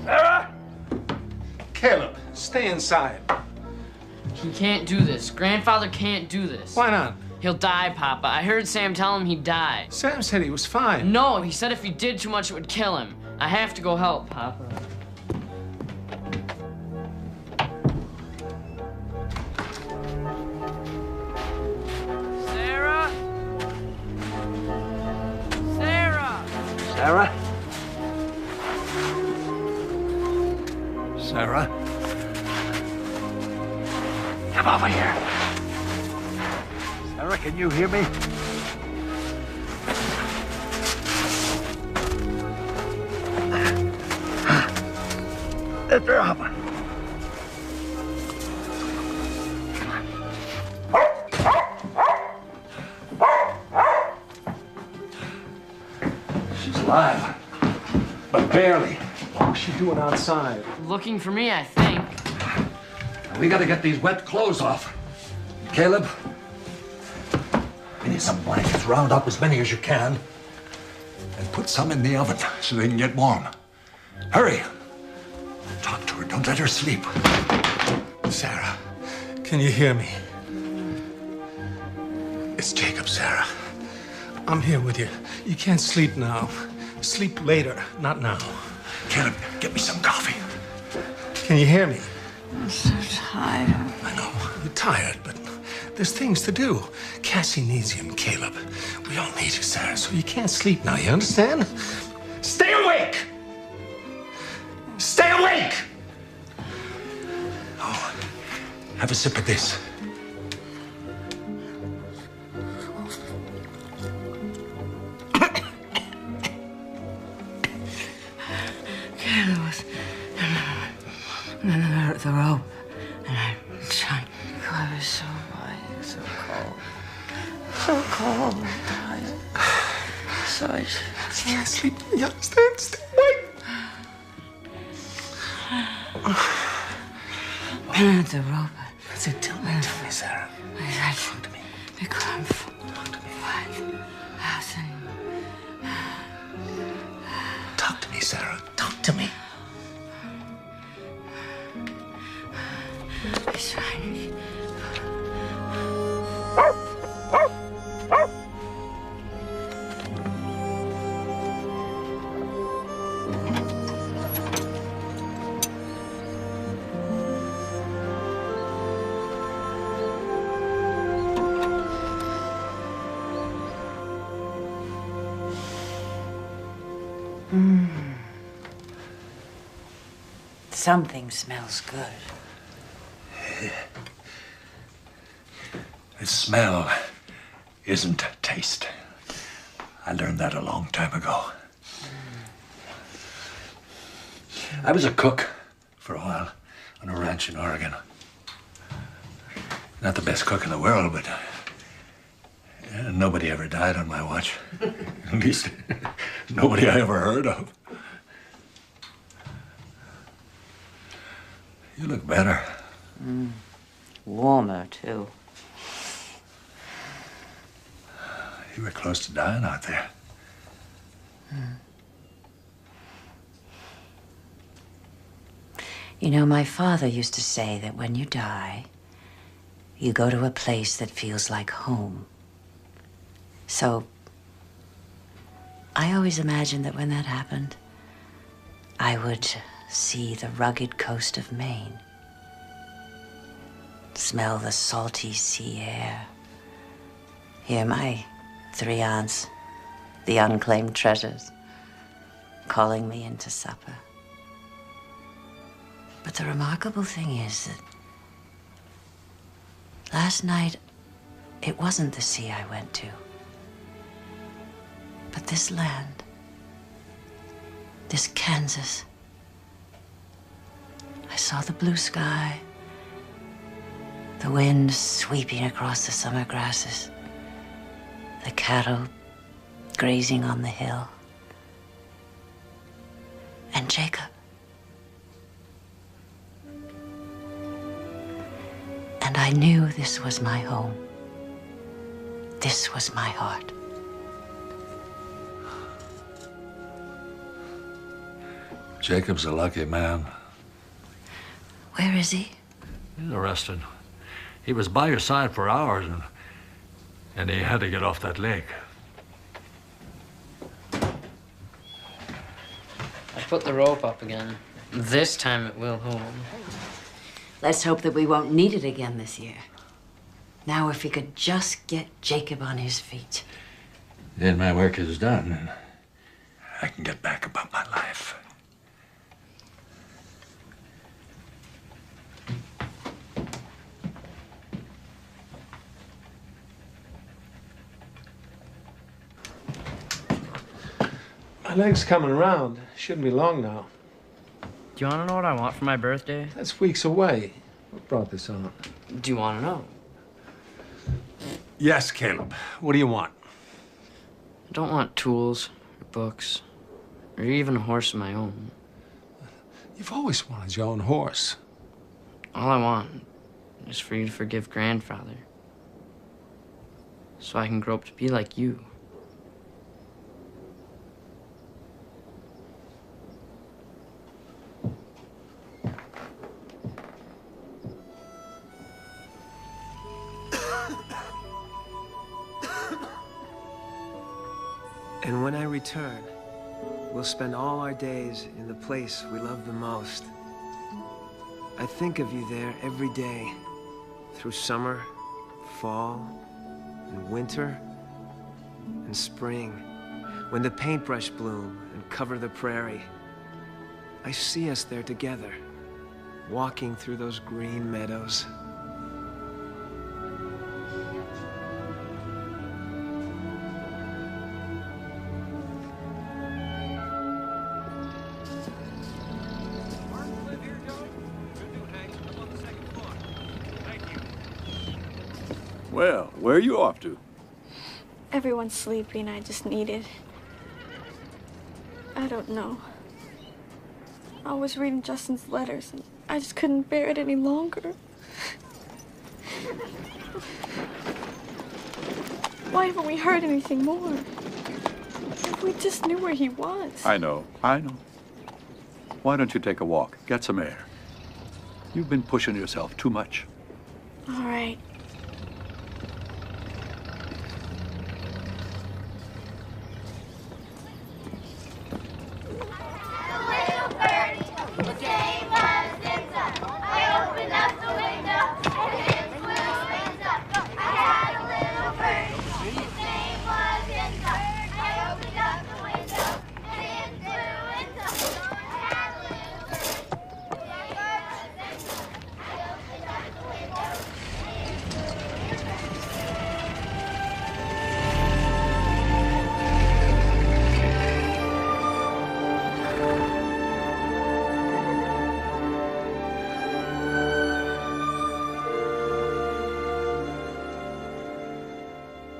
Sarah! Caleb, stay inside. He can't do this. Grandfather can't do this. Why not? He'll die, Papa. I heard Sam tell him he'd die. Sam said he was fine. No, he said if he did too much, it would kill him. I have to go help, Papa. Come over here. Sarah, can you hear me? Lift her up. She's alive, but barely. What's she doing outside? Looking for me, I think. We gotta get these wet clothes off. Caleb, we need some blankets. Round up as many as you can. And put some in the oven so they can get warm. Hurry. Talk to her. Don't let her sleep. Sarah, can you hear me? It's Jacob, Sarah. I'm here with you. You can't sleep now. Sleep later, not now. Caleb, get me some coffee. Can you hear me? I'm so tired. I know, you're tired, but there's things to do. Cassie needs you and Caleb. We all need you, Sarah, so you can't sleep now, you understand? Stay awake! Stay awake! Oh, have a sip of this. Caleb was the rope, and I tried. I was so white, so cold and tired. So I can't sleep. You understand? Stay awake. The rope. So tell me, Sarah. Talk to me. Talk to me, Sarah. Talk to me. He's trying. Something smells good. The smell isn't taste. I learned that a long time ago. I was a cook for a while on a ranch in Oregon. Not the best cook in the world, but nobody ever died on my watch. At least, nobody I ever heard of. You look better. Warmer, too. You were close to dying out there. You know, my father used to say that when you die, you go to a place that feels like home. So, I always imagined that when that happened, I would see the rugged coast of Maine, smell the salty sea air, hear my 3 aunts, the unclaimed treasures, calling me into supper. But the remarkable thing is that last night, it wasn't the sea I went to, but this land, this Kansas. I saw the blue sky, the wind sweeping across the summer grasses, the cattle grazing on the hill, and Jacob. And I knew this was my home. This was my heart. Jacob's a lucky man. Where is he? He's arrested. He was by your side for hours, and he had to get off that lake. I put the rope up again. This time it will hold. Let's hope that we won't need it again this year. Now, if we could just get Jacob on his feet. Then my work is done, and I can get back about my life. Leg's coming around. Shouldn't be long now. Do you want to know what I want for my birthday? That's weeks away. What brought this on? Do you want to know? Yes, Caleb. What do you want? I don't want tools, or books, or even a horse of my own. You've always wanted your own horse. All I want is for you to forgive grandfather, so I can grow up to be like you. And when I return, we'll spend all our days in the place we love the most. I think of you there every day, through summer, fall, and winter, and spring, when the paintbrush bloom and cover the prairie. I see us there together, walking through those green meadows. Well, where are you off to? Everyone's sleeping. I just needed. I don't know. I was reading Justin's letters and I just couldn't bear it any longer. Why haven't we heard anything more? If we just knew where he was. I know. Why don't you take a walk? Get some air. You've been pushing yourself too much. All right.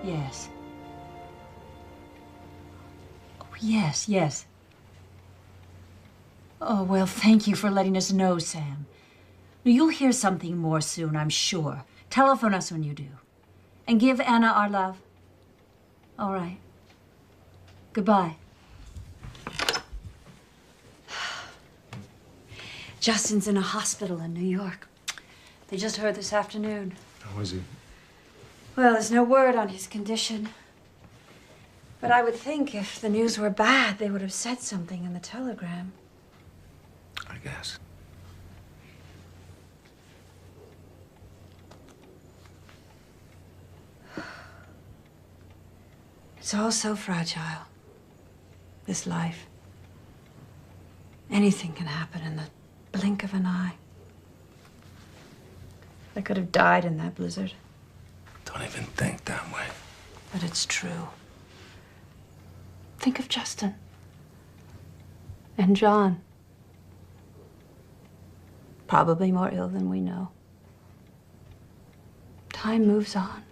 Yes. Oh, yes, yes. Oh, well, thank you for letting us know, Sam. You'll hear something more soon, I'm sure. Telephone us when you do. And give Anna our love. All right. Goodbye. Justin's in a hospital in New York. They just heard this afternoon. How is he? Well, there's no word on his condition. But I would think if the news were bad, they would have said something in the telegram. I guess. It's all so fragile, this life. Anything can happen in the blink of an eye. I could have died in that blizzard. Don't even think that way. But it's true. Think of Justin. And John. Probably more ill than we know. Time moves on.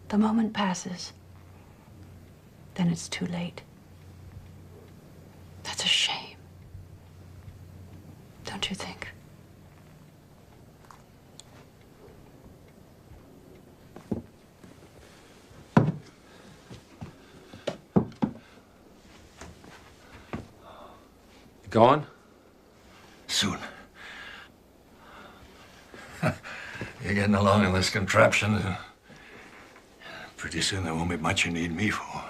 The moment passes. Then it's too late. That's a shame. Don't you think? Going? Soon. You're getting along in this contraption. Pretty soon there won't be much you need me for.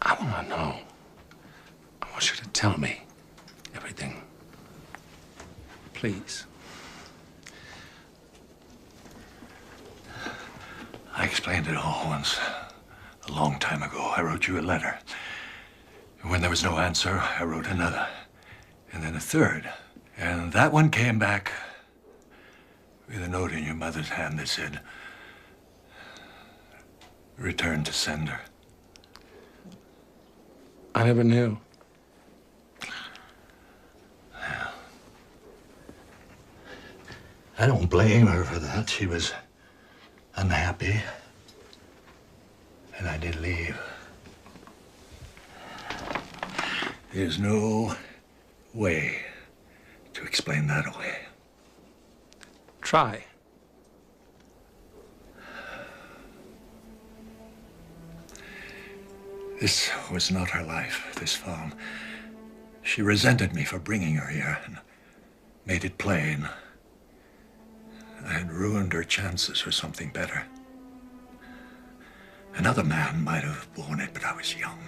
I want to know. I want you to tell me everything. Please. I explained it all once, a long time ago. I wrote you a letter. When there was no answer, I wrote another, and then a third. And that one came back with a note in your mother's hand that said, Return to sender. I never knew. I don't blame her for that. She was unhappy. And I did leave. There's no way to explain that away. Try. This was not her life, this farm. She resented me for bringing her here and made it plain. I had ruined her chances for something better. Another man might have borne it, but I was young,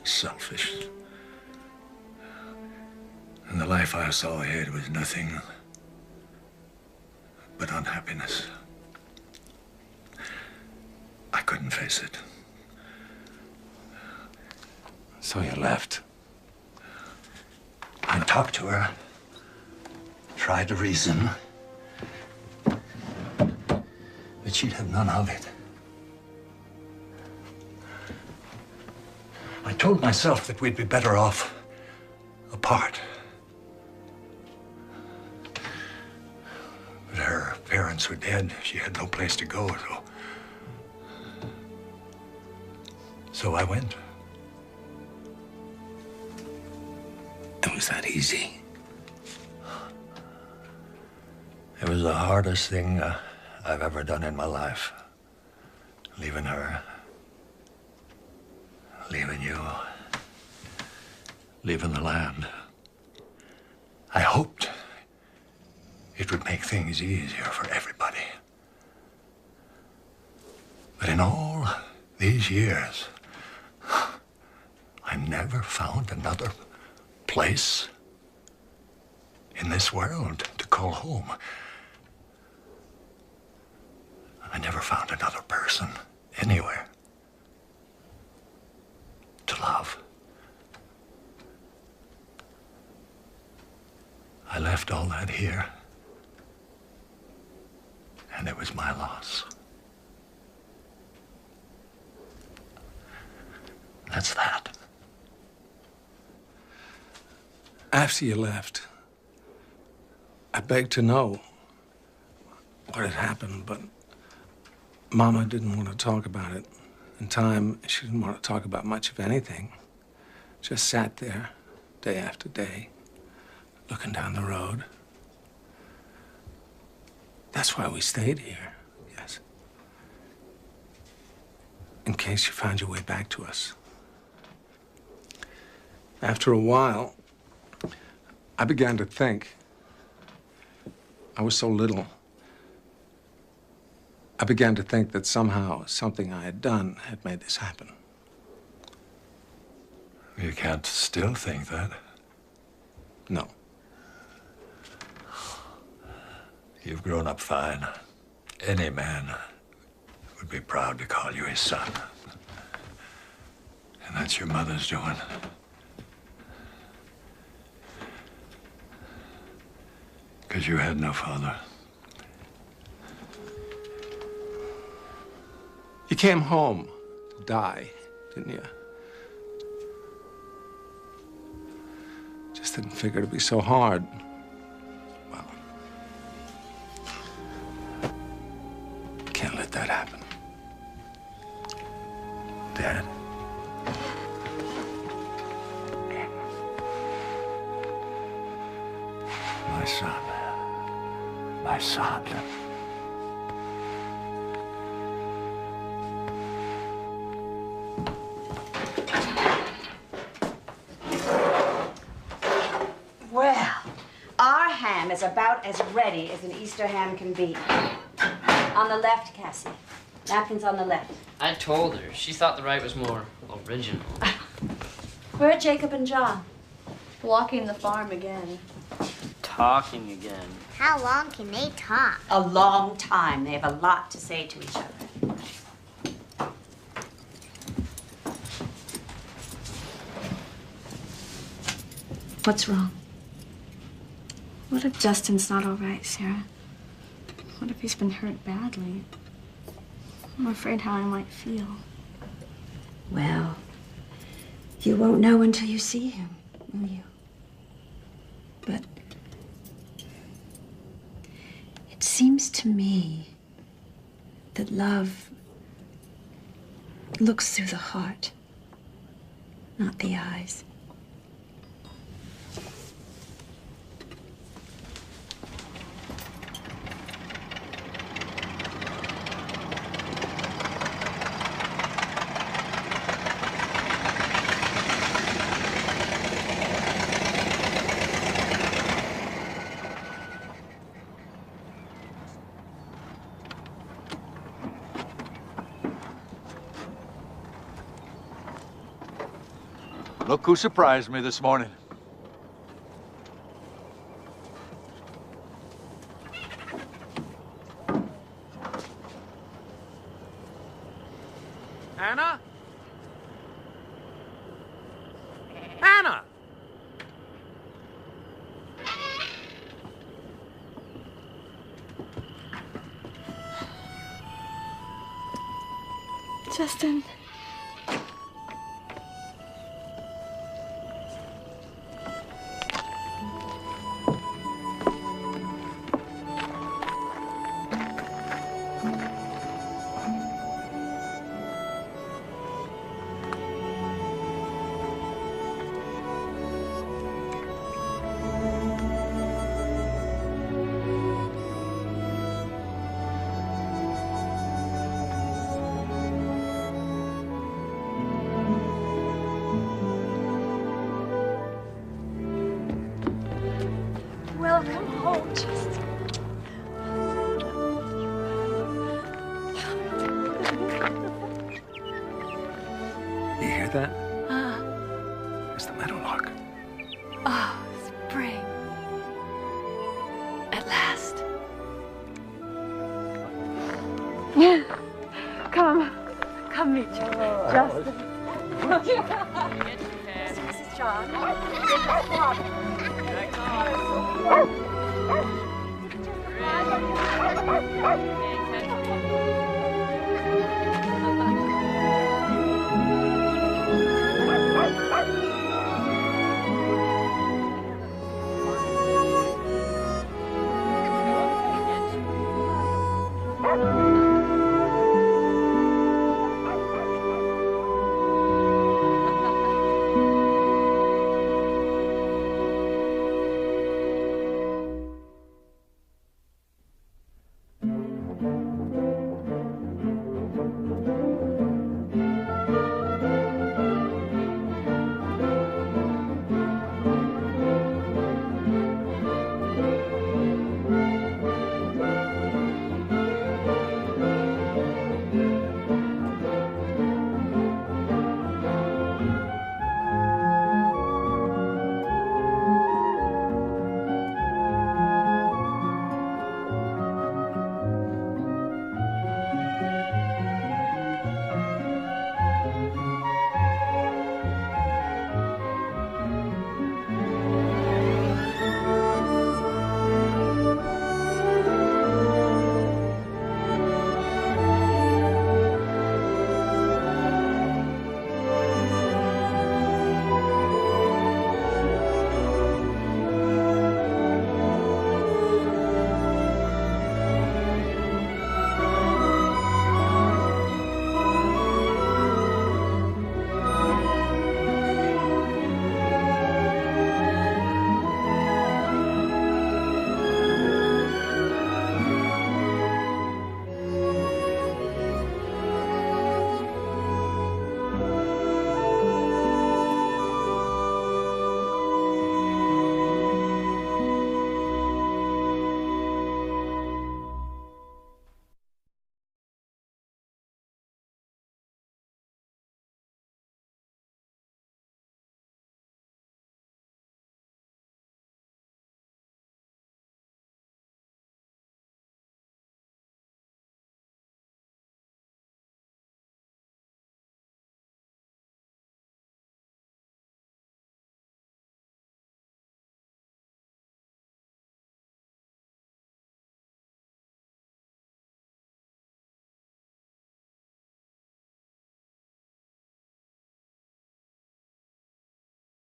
selfish. And the life I saw ahead was nothing but unhappiness. I couldn't face it. So you left? I talked to her, tried to reason, but she'd have none of it. I told myself that we'd be better off apart. But her parents were dead. She had no place to go, so I went. It was that easy. It was the hardest thing I've ever done in my life. Leaving her, leaving you, leaving the land. I hoped it would make things easier for everybody. But in all these years, I never found another place in this world to call home. I never found another person anywhere to love. I left all that here, and it was my loss. That's that. After you left, I begged to know what had happened, but Mama didn't want to talk about it. In time, she didn't want to talk about much of anything. Just sat there, day after day, looking down the road. That's why we stayed here, yes. In case you found your way back to us. After a while, I began to think. I was so little. I began to think that somehow something I had done had made this happen. You can't still think that. No. You've grown up fine. Any man would be proud to call you his son. And that's your mother's doing. Because you had no father. You came home to die, didn't you? Just didn't figure it'd be so hard. Well, can't let that happen. Dad? My son. My son. Well, our ham is about as ready as an Easter ham can be. On the left, Cassie. Napkins on the left. I told her. She thought the right was more original. Where are Jacob and John? Walking the farm again. Talking again. How long can they talk? A long time. They have a lot to say to each other. What's wrong? What if Justin's not all right, Sarah? What if he's been hurt badly? I'm afraid how I might feel. Well, you won't know until you see him, will you? But it seems to me that love looks through the heart, not the eyes. Look who surprised me this morning. Anna? Anna! Justin. Welcome home, Justin. You hear that? It's the meadowlark. Oh, spring. At last. Come meet you, Justin. This is John.